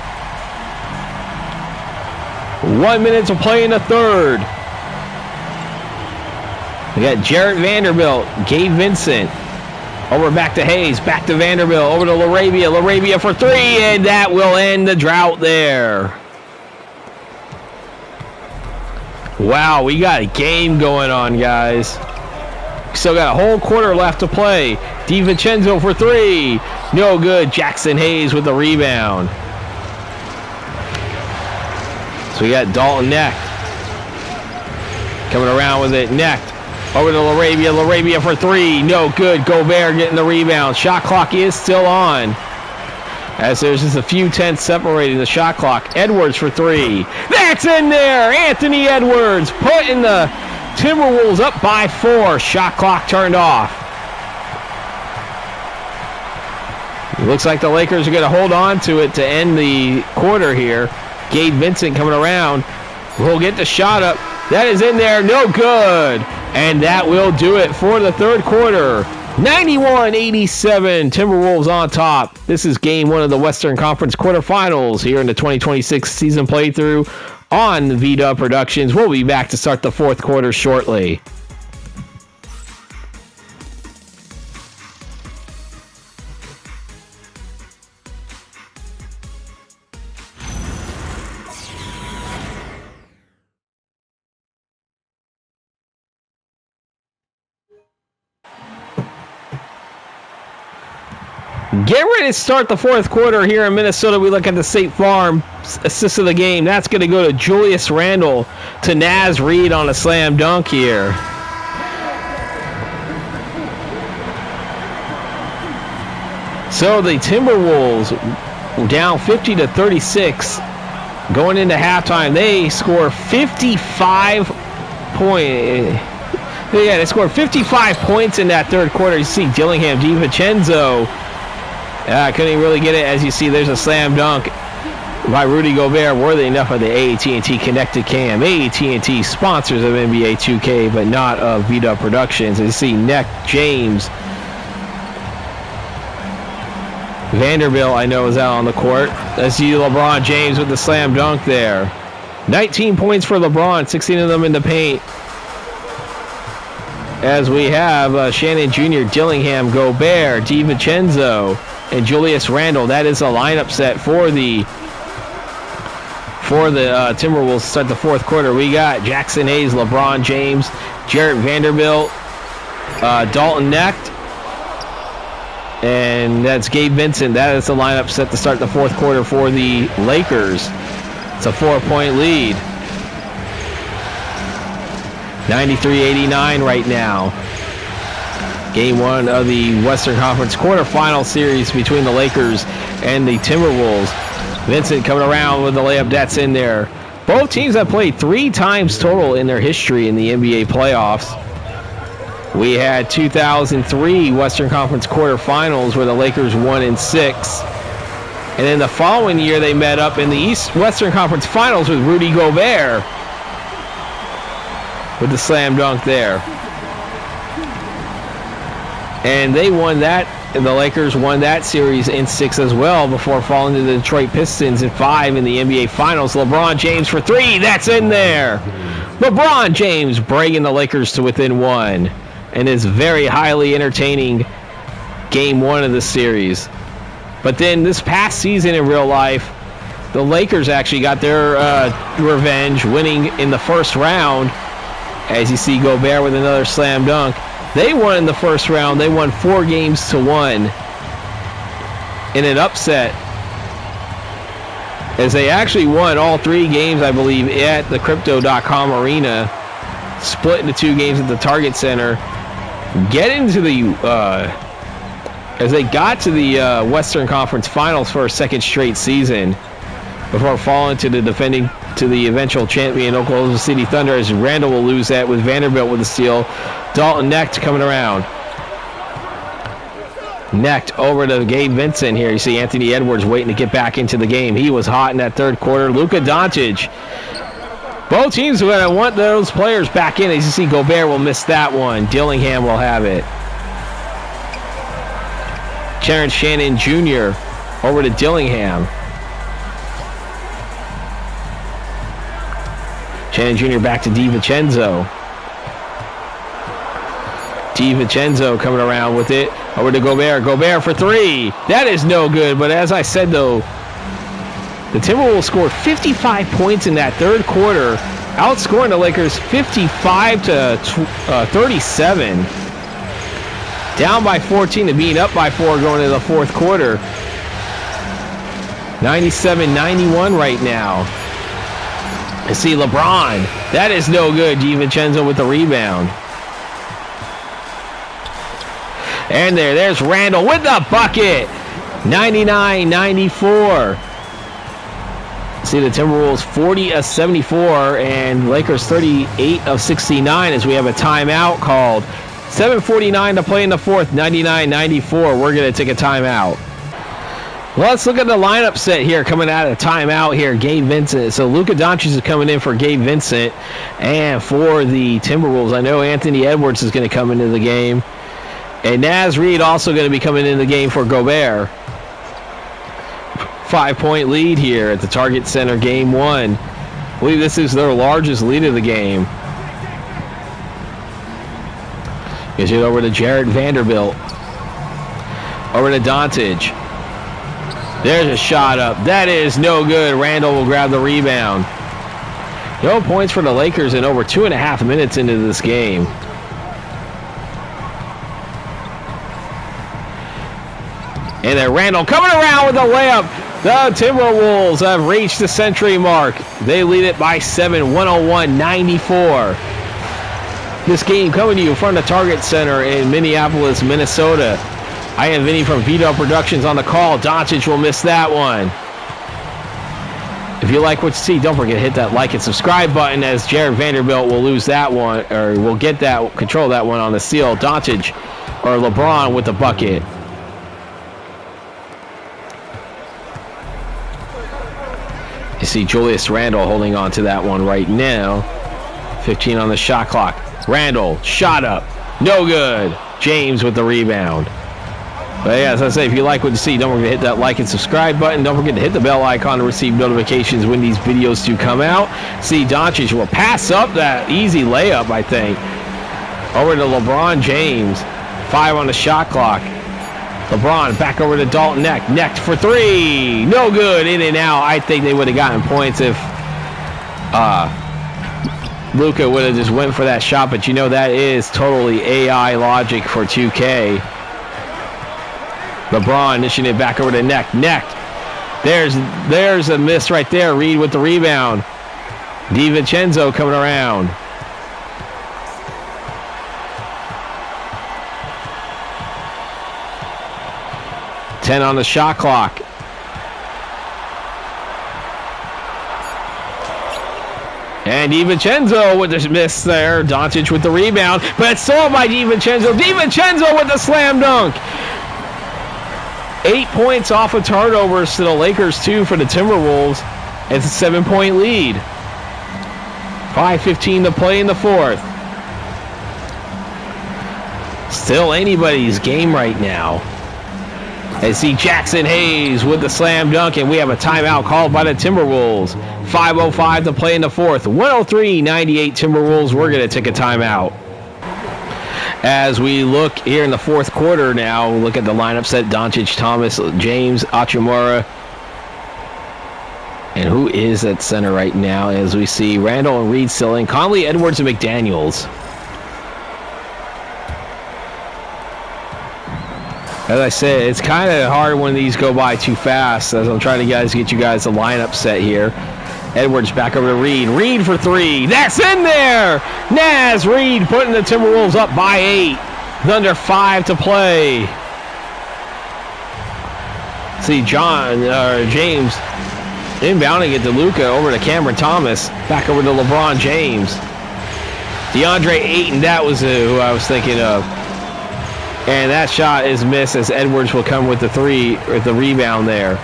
1 minute to play in the third. We got Jarrett Vanderbilt, Gabe Vincent. Over back to Hayes, back to Vanderbilt, over to LaRavia. LaRavia for three, and that will end the drought there. Wow, we got a game going on, guys. Still got a whole quarter left to play. DiVincenzo for three. No good. Jackson Hayes with the rebound. So we got Dalton Knecht coming around with it. Knecht over to LaRavia. LaRavia for three. No good. Gobert getting the rebound. Shot clock is still on, as there's just a few tenths separating the shot clock. Edwards for three. That's in there. Anthony Edwards putting the Timberwolves up by 4. Shot clock turned off. It looks like the Lakers are going to hold on to it to end the quarter here. Gabe Vincent coming around. We'll get the shot up. That is in there. No good. And that will do it for the third quarter. 91-87. Timberwolves on top. This is game 1 of the Western Conference Quarterfinals here in the 2026 season playthrough on V-Dub Productions. We'll be back to start the fourth quarter shortly. Get ready to start the fourth quarter here in Minnesota. We look at the State Farm assist of the game. That's going to go to Julius Randle to Naz Reid on a slam dunk here. So the Timberwolves down 50-36 going into halftime. They score 55 points. Yeah, they scored 55 points in that third quarter. You see Dillingham, DiVincenzo. Couldn't really get it. As you see, there's a slam dunk by Rudy Gobert, worthy enough of the AT&T Connected Cam. AT&T sponsors of NBA 2K, but not of V-Dub Productions. As you see, Knecht, James, Vanderbilt, I know, is out on the court. As you see LeBron James with the slam dunk there. 19 points for LeBron, 16 of them in the paint. As we have Shannon Jr., Dillingham, Gobert, DiVincenzo, and Julius Randle. That is a lineup set for the Timberwolves to start the fourth quarter. We got Jackson Hayes, LeBron James, Jarrett Vanderbilt, Dalton Knecht, and that's Gabe Vincent. That is the lineup set to start the fourth quarter for the Lakers. It's a 4-point lead. 93-89 right now. Game 1 of the Western Conference Quarterfinal series between the Lakers and the Timberwolves. Vincent coming around with the layup. That's in there. Both teams have played 3 times total in their history in the NBA playoffs. We had 2003 Western Conference Quarterfinals where the Lakers won in 6. And then the following year they met up in the Western Conference Finals with Rudy Gobert with the slam dunk there. And they won that, and the Lakers won that series in 6 as well before falling to the Detroit Pistons in 5 in the NBA Finals. LeBron James for 3, that's in there. LeBron James bringing the Lakers to within 1, and is very highly entertaining game 1 of the series. But then this past season in real life, the Lakers actually got their revenge, winning in the first round. As you see Gobert with another slam dunk. They won in the first round. They won 4-1 in an upset, as they actually won all 3 games, I believe, at the Crypto.com arena, split into 2 games at the Target Center, get into the as they got to the Western Conference Finals for a second straight season before falling to the eventual champion Oklahoma City Thunder, as Randall will lose that with Vanderbilt with the steal. Dalton Knecht coming around. Knecht over to Gabe Vincent here. You see Anthony Edwards waiting to get back into the game. He was hot in that third quarter. Luka Doncic. Both teams are going to want those players back in. As you see, Gobert will miss that one. Dillingham will have it. Terrence Shannon Jr. over to Dillingham. Shannon Jr. back to DiVincenzo. DiVincenzo coming around with it. Over to Gobert. Gobert for three. That is no good. But as I said, though, the Timberwolves scored 55 points in that third quarter, outscoring the Lakers 55 to 37. Down by 14 to being up by 4 going into the fourth quarter. 97-91 right now. I see LeBron. That is no good. DiVincenzo with the rebound. And there's Randall with the bucket. 99-94. See the Timberwolves 40 of 74 and Lakers 38 of 69 as we have a timeout called. 7:49 to play in the fourth. 99-94. We're going to take a timeout. Well, let's look at the lineup set here coming out of timeout here. Gabe Vincent. So Luka Doncic is coming in for Gabe Vincent. And for the Timberwolves, I know Anthony Edwards is going to come into the game. And Naz Reid also going to be coming in the game for Gobert. 5-point lead here at the Target Center, game one. I believe this is their largest lead of the game. Gives it over to Jared Vanderbilt. Over to Doncic. There's a shot up. That is no good. Randall will grab the rebound. No points for the Lakers in over 2.5 minutes into this game. And then Randall coming around with a layup. The Timberwolves have reached the century mark. They lead it by 7, 101-94. This game coming to you from the Target Center in Minneapolis, Minnesota. I am Vinny from Vito Productions on the call. Doncic will miss that one. If you like what you see, don't forget to hit that like and subscribe button, as Jared Vanderbilt will lose that one, or will get that, control that one on the steal. Doncic or LeBron with the bucket. You see Julius Randle holding on to that one right now. 15 on the shot clock. Randle, shot up. No good. James with the rebound. But yeah, as I say, if you like what you see, don't forget to hit that like and subscribe button. Don't forget to hit the bell icon to receive notifications when these videos do come out. See, Doncic will pass up that easy layup, I think. Over to LeBron James. 5 on the shot clock. LeBron back over to Dalton Knecht. Knecht for three. No good. In and out. I think they would have gotten points if Luka would have just went for that shot. But you know that is totally AI logic for 2K. LeBron dishing it back over to Knecht. Knecht. There's a miss right there. Reed with the rebound. DiVincenzo coming around. Ten on the shot clock. And DiVincenzo with the miss there. Doncic with the rebound. But it's stolen by DiVincenzo. DiVincenzo with the slam dunk. 8 points off of turnovers to the Lakers, 2 for the Timberwolves. It's a 7-point lead. 5:15 to play in the fourth. Still anybody's game right now. I see Jackson Hayes with the slam dunk, and we have a timeout called by the Timberwolves. 5:05 to play in the fourth. 103-98 Timberwolves. We're going to take a timeout. As we look here in the fourth quarter now, look at the lineup set. Doncic, Thomas, James, Achimura. And who is at center right now? As we see Randall and Reed still in. Conley, Edwards, and McDaniels. As I said, it's kind of hard when these go by too fast, as I'm trying to get you guys a lineup set here. Edwards back over to Reed. Reed for three. That's in there! Naz Reed putting the Timberwolves up by 8. With under 5 to play. See James inbounding it to Luka, over to Cameron Thomas, back over to LeBron James. DeAndre Ayton, that was who I was thinking of. And that shot is missed as Edwards will come with the rebound there.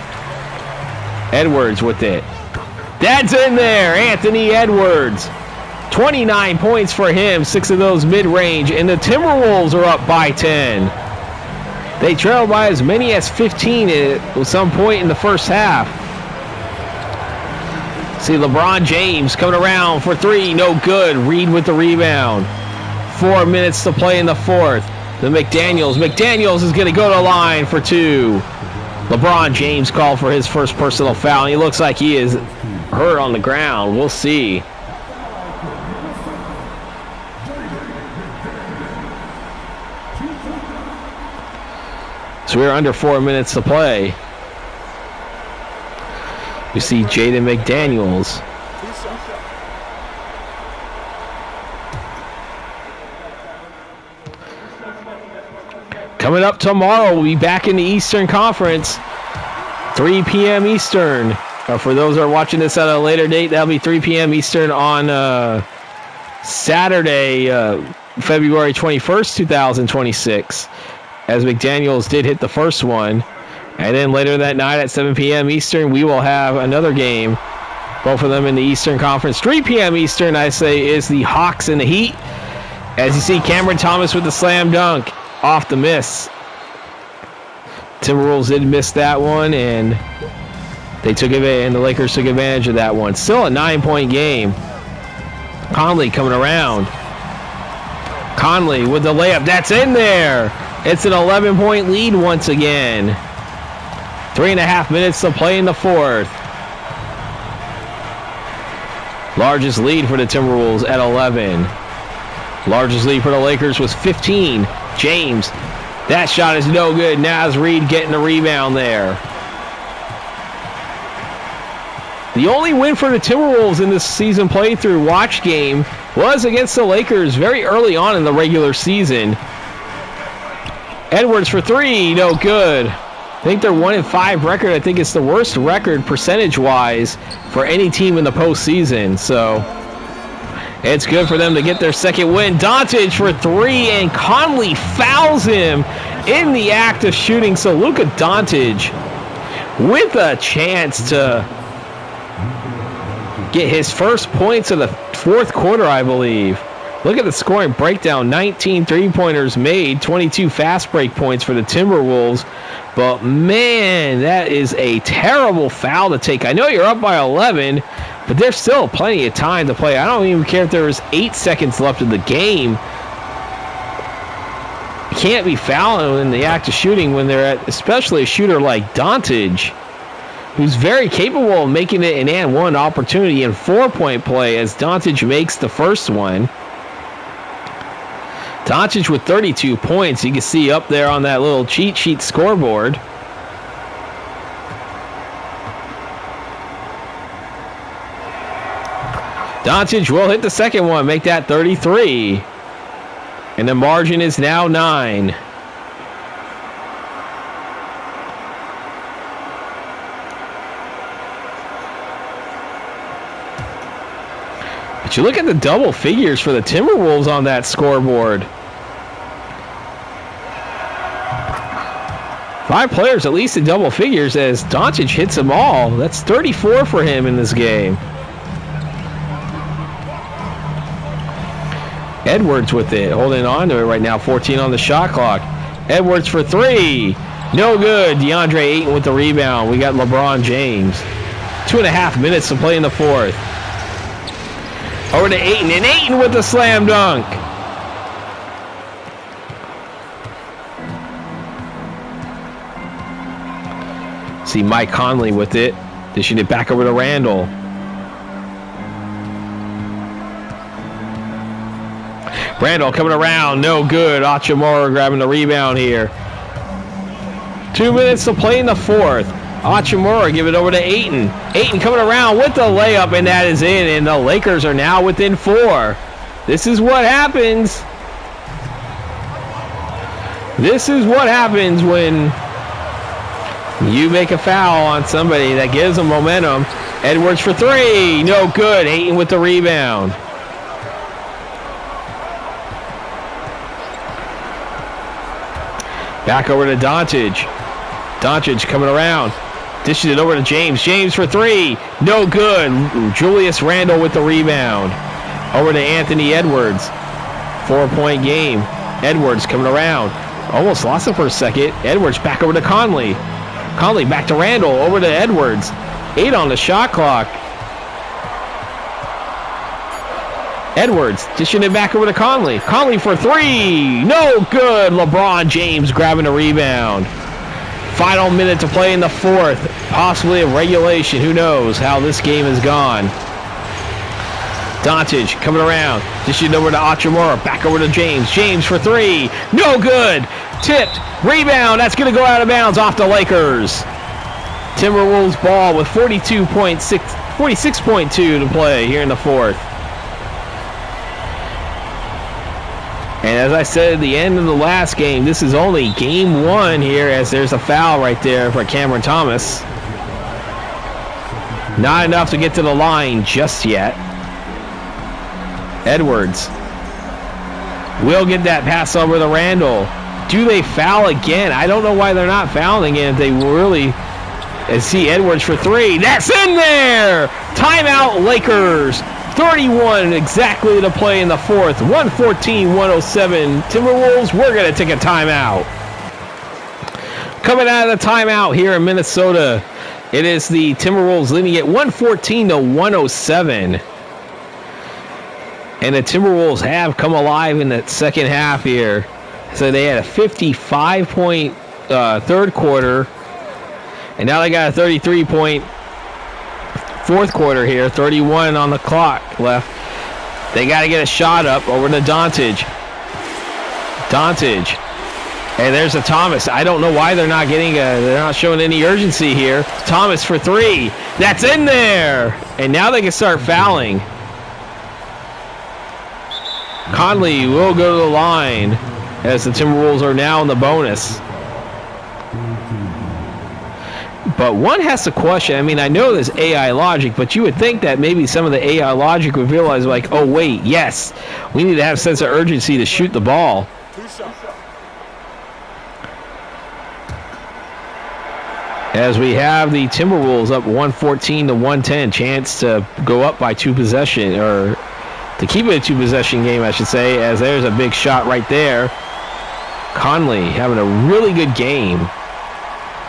Edwards with it. That's in there, Anthony Edwards. 29 points for him, 6 of those mid-range, and the Timberwolves are up by 10. They trailed by as many as 15 at some point in the first half. See LeBron James coming around for 3, no good. Reed with the rebound. 4 minutes to play in the fourth. The McDaniels is going to go to the line for 2. LeBron James called for his first personal foul. He looks like he is hurt on the ground. We'll see. So we're under 4 minutes to play. We see Jaden McDaniels. Coming up tomorrow, we'll be back in the Eastern Conference. 3 p.m. Eastern. For those that are watching this at a later date, that'll be 3 p.m. Eastern on Saturday, February 21st, 2026. As McDaniels did hit the first one. And then later that night at 7 p.m. Eastern, we will have another game. Both of them in the Eastern Conference. 3 p.m. Eastern, I say, is the Hawks and the Heat. As you see, Cameron Thomas with the slam dunk. Off the miss. Timberwolves did miss that one, and they took it, and the Lakers took advantage of that one. Still a 9-point game. Conley coming around. Conley with the layup. That's in there. It's an 11-point lead once again. 3.5 minutes to play in the fourth. Largest lead for the Timberwolves at 11. Largest lead for the Lakers was 15. James, that shot is no good. Naz Reid getting the rebound there. The only win for the Timberwolves in this season playthrough watch game was against the Lakers very early on in the regular season. Edwards for 3, no good. I think their 1-5 record, I think it's the worst record percentage-wise for any team in the postseason. So it's good for them to get their second win. Doncic for 3, and Conley fouls him in the act of shooting. So Luka Doncic with a chance to get his first points of the fourth quarter, I believe. Look at the scoring breakdown. 19 three-pointers made, 22 fast break points for the Timberwolves. But, man, that is a terrible foul to take. I know you're up by 11, but there's still plenty of time to play. I don't even care if there was 8 seconds left of the game. You can't be fouling in the act of shooting when they're at, especially a shooter like Doncic, who's very capable of making it an and one opportunity in 4-point play, as Doncic makes the first one. Doncic with 32 points. You can see up there on that little cheat sheet scoreboard. Doncic will hit the second one, make that 33. And the margin is now 9. But you look at the double figures for the Timberwolves on that scoreboard. 5 players at least in double figures, as Doncic hits them all. That's 34 for him in this game. Edwards with it, holding on to it right now. 14 on the shot clock. Edwards for 3. No good. DeAndre Ayton with the rebound. We got LeBron James. 2.5 minutes to play in the fourth. Over to Ayton, and Ayton with the slam dunk. See Mike Conley with it. Dishing it back over to Randall. Randall coming around, no good. Hachimura grabbing the rebound here. 2 minutes to play in the fourth. Hachimura give it over to Ayton. Ayton coming around with the layup, and that is in. And the Lakers are now within 4. This is what happens. This is what happens when You make a foul on somebody that gives them momentum. Edwards for three. No good. Ayton with the rebound. Back over to Doncic. Doncic coming around. Dishes it over to James. James for three. No good. Julius Randle with the rebound. Over to Anthony Edwards. 4-point game. Edwards coming around. Almost lost it for a second. Edwards back over to Conley. Conley back to Randle. Over to Edwards. 8 on the shot clock. Edwards dishing it back over to Conley. Conley for three. No good. LeBron James grabbing a rebound. Final minute to play in the fourth. Possibly a regulation. Who knows how this game has gone. Doncic coming around. Dishing it over to Hachimura. Back over to James. James for three. No good. Tipped. Rebound. That's going to go out of bounds off the Lakers. Timberwolves ball with 46.2 to play here in the fourth. And as I said at the end of the last game, this is only game one here, as there's a foul right there for Cameron Thomas. Not enough to get to the line just yet. Edwards will get that pass over to Randle. Do they foul again? I don't know why they're not fouling again if they really... And see Edwards for three. That's in there! Timeout, Lakers. 31 exactly to play in the fourth. 114-107. Timberwolves, we're going to take a timeout. Coming out of the timeout here in Minnesota, it is the Timberwolves leading it 114-107. And the Timberwolves have come alive in the second half here. So they had a 55-point third quarter. And now they got a 33-point fourth quarter here. 31 on the clock left. They got to get a shot up over to Doncic. Doncic. And there's a Thomas. I don't know why they're not showing any urgency here. Thomas for three. That's in there. And now they can start fouling. Conley will go to the line as the Timberwolves are now in the bonus. But one has to question, I mean, I know there's AI logic, but you would think that maybe some of the AI logic would realize, like, oh, wait, yes, we need to have a sense of urgency to shoot the ball. As we have the Timberwolves up 114-110, chance to go up by two possession, or to keep it a two-possession game, I should say, as there's a big shot right there. Conley having a really good game.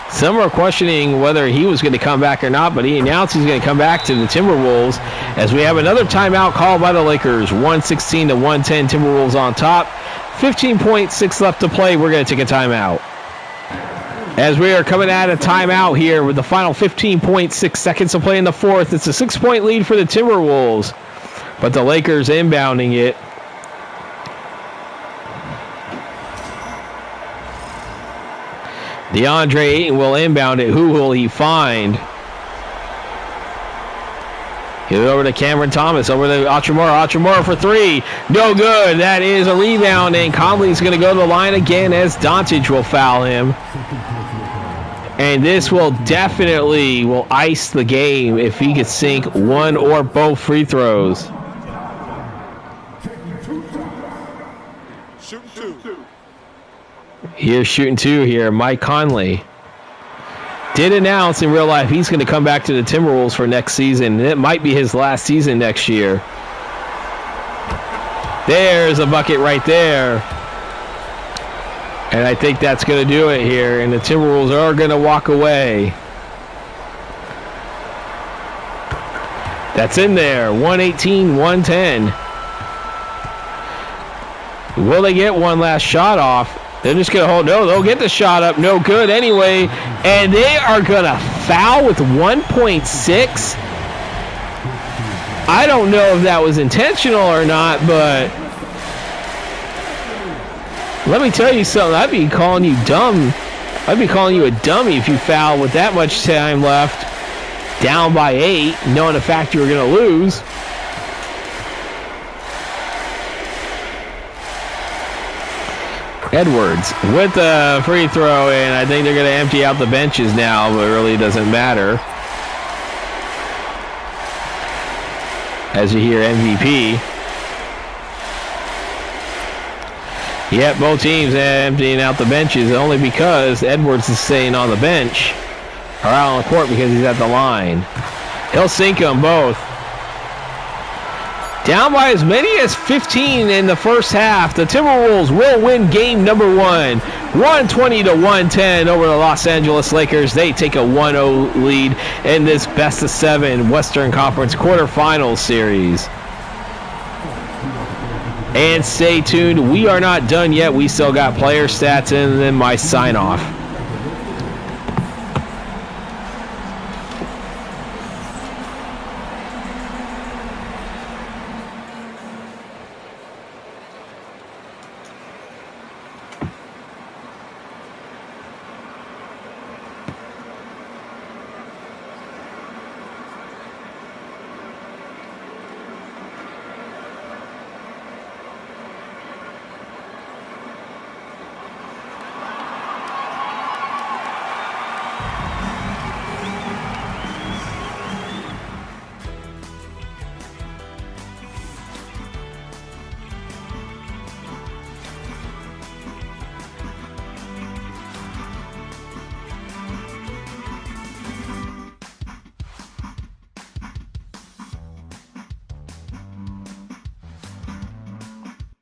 Some are questioning whether he was going to come back or not, but he announced he's going to come back to the Timberwolves as we have another timeout called by the Lakers. 116-110, Timberwolves on top. 15.6 left to play. We're going to take a timeout. As we are coming out of timeout here with the final 15.6 seconds to play in the fourth. It's a 6-point lead for the Timberwolves, but the Lakers inbounding it. DeAndre Ayton will inbound it. Who will he find? Give it over to Cameron Thomas. Over to Hachimura. Hachimura for three. No good. That is a rebound, and Conley's going to go to the line again as Doncic will foul him. And this will definitely ice the game if he could sink one or both free throws. Here's shooting two here. Mike Conley did announce in real life he's going to come back to the Timberwolves for next season. It might be his last season next year. There's a bucket right there. And I think that's going to do it here. And the Timberwolves are going to walk away. That's in there. 118-110. Will they get one last shot off? They're just going to hold. No, they'll get the shot up. No good anyway. And they are going to foul with 1.6. I don't know if that was intentional or not, but let me tell you something. I'd be calling you dumb. I'd be calling you a dummy if you foul with that much time left, down by 8, knowing the fact you were going to lose. Edwards with the free throw, and I think they're going to empty out the benches now, but it really doesn't matter. As you hear MVP. Yep, both teams emptying out the benches only because Edwards is staying on the bench, or out on the court because he's at the line. He'll sink them both. Down by as many as 15 in the first half, the Timberwolves will win game number 1, 120-110 over the Los Angeles Lakers. They take a 1-0 lead in this best-of-7 Western Conference Quarterfinals series. And stay tuned. We are not done yet. We still got player stats and then my sign-off.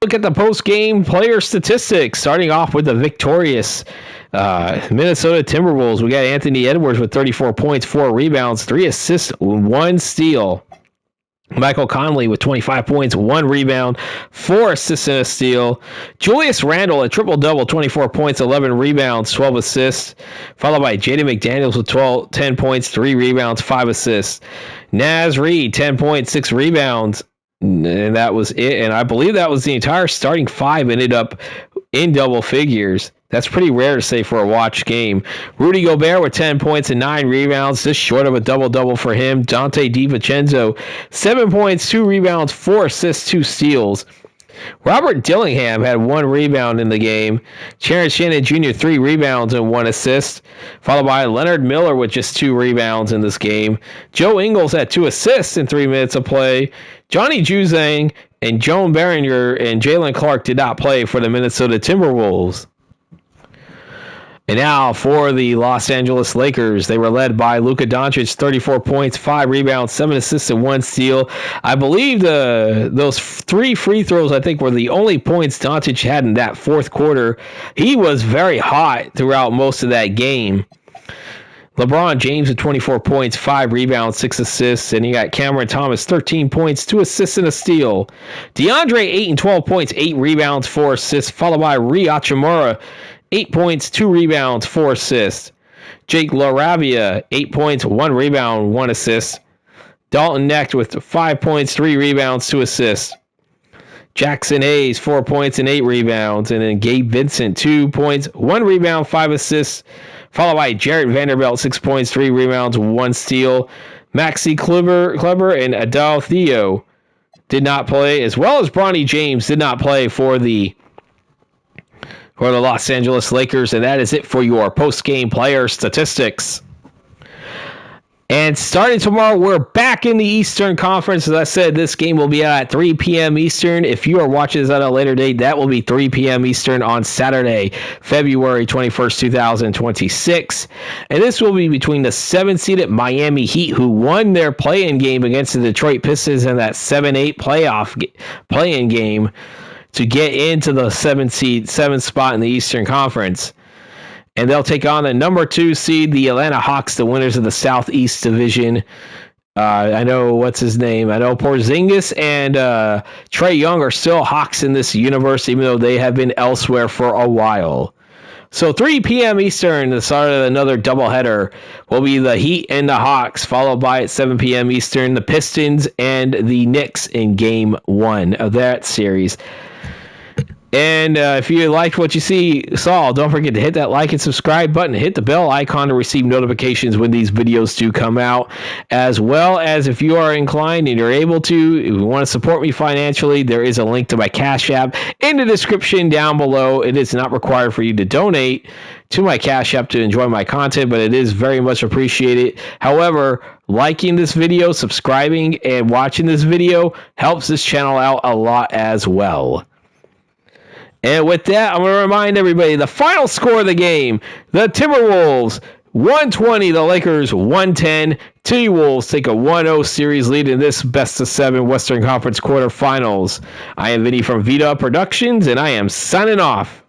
Look at the post-game player statistics, starting off with the victorious Minnesota Timberwolves. We got Anthony Edwards with 34 points, 4 rebounds, 3 assists, 1 steal. Michael Conley with 25 points, 1 rebound, 4 assists and a steal. Julius Randle, a triple-double, 24 points, 11 rebounds, 12 assists. Followed by Jaden McDaniels with 10 points, 3 rebounds, 5 assists. Naz Reid, 10 points, 6 rebounds. And that was it. And I believe that was the entire starting 5 ended up in double figures. That's pretty rare to say for a watch game. Rudy Gobert with 10 points and 9 rebounds, just short of a double-double for him. Dante DiVincenzo, 7 points, 2 rebounds, 4 assists, 2 steals. Robert Dillingham had 1 rebound in the game. Terrence Shannon Jr., 3 rebounds and 1 assist, followed by Leonard Miller with just 2 rebounds in this game. Joe Ingles had 2 assists in 3 minutes of play. Johnny Juzang and Joan Berringer and Jalen Clark did not play for the Minnesota Timberwolves. And now for the Los Angeles Lakers, they were led by Luka Doncic, 34 points, 5 rebounds, 7 assists, and 1 steal. I believe those 3 free throws, I think, were the only points Doncic had in that fourth quarter. He was very hot throughout most of that game. LeBron James with 24 points, 5 rebounds, 6 assists, and you got Cameron Thomas, 13 points, 2 assists and a steal. DeAndre, 8 and 12 points, 8 rebounds, 4 assists, followed by Rui Hachimura, 8 points, 2 rebounds, 4 assists. Jake LaRavia, 8 points, 1 rebound, 1 assist. Dalton Knecht with 5 points, 3 rebounds, 2 assists. Jackson Hayes, 4 points and 8 rebounds. And then Gabe Vincent, 2 points, 1 rebound, 5 assists. Followed by Jarrett Vanderbilt, 6 points, 3 rebounds, 1 steal. Maxi Kleber and Adal Theo did not play, as well as Bronny James did not play for the Los Angeles Lakers. And that is it for your post-game player statistics. And starting tomorrow, we're back in the Eastern Conference. As I said, this game will be at 3 p.m. Eastern. If you are watching this at a later date, that will be 3 p.m. Eastern on Saturday, February 21st, 2026. And this will be between the 7-seeded Miami Heat, who won their play-in game against the Detroit Pistons in that 7-8 play-in game to get into the 7th spot in the Eastern Conference. And they'll take on the number 2 seed, the Atlanta Hawks, the winners of the Southeast Division. I know, what's his name? I know Porzingis and Trae Young are still Hawks in this universe, even though they have been elsewhere for a while. So 3 p.m. Eastern, the start of another doubleheader, will be the Heat and the Hawks, followed by at 7 p.m. Eastern, the Pistons and the Knicks in Game 1 of that series. And if you liked what you saw, don't forget to hit that like and subscribe button. Hit the bell icon to receive notifications when these videos do come out. As well as if you are inclined and you're able to, if you want to support me financially, there is a link to my Cash App in the description down below. It is not required for you to donate to my Cash App to enjoy my content, but it is very much appreciated. However, liking this video, subscribing, and watching this video helps this channel out a lot as well. And with that, I'm going to remind everybody the final score of the game: the Timberwolves 120, the Lakers 110. T-Wolves take a 1-0 series lead in this best-of-7 Western Conference Quarterfinals. I am Vinny from Vita Productions, and I am signing off.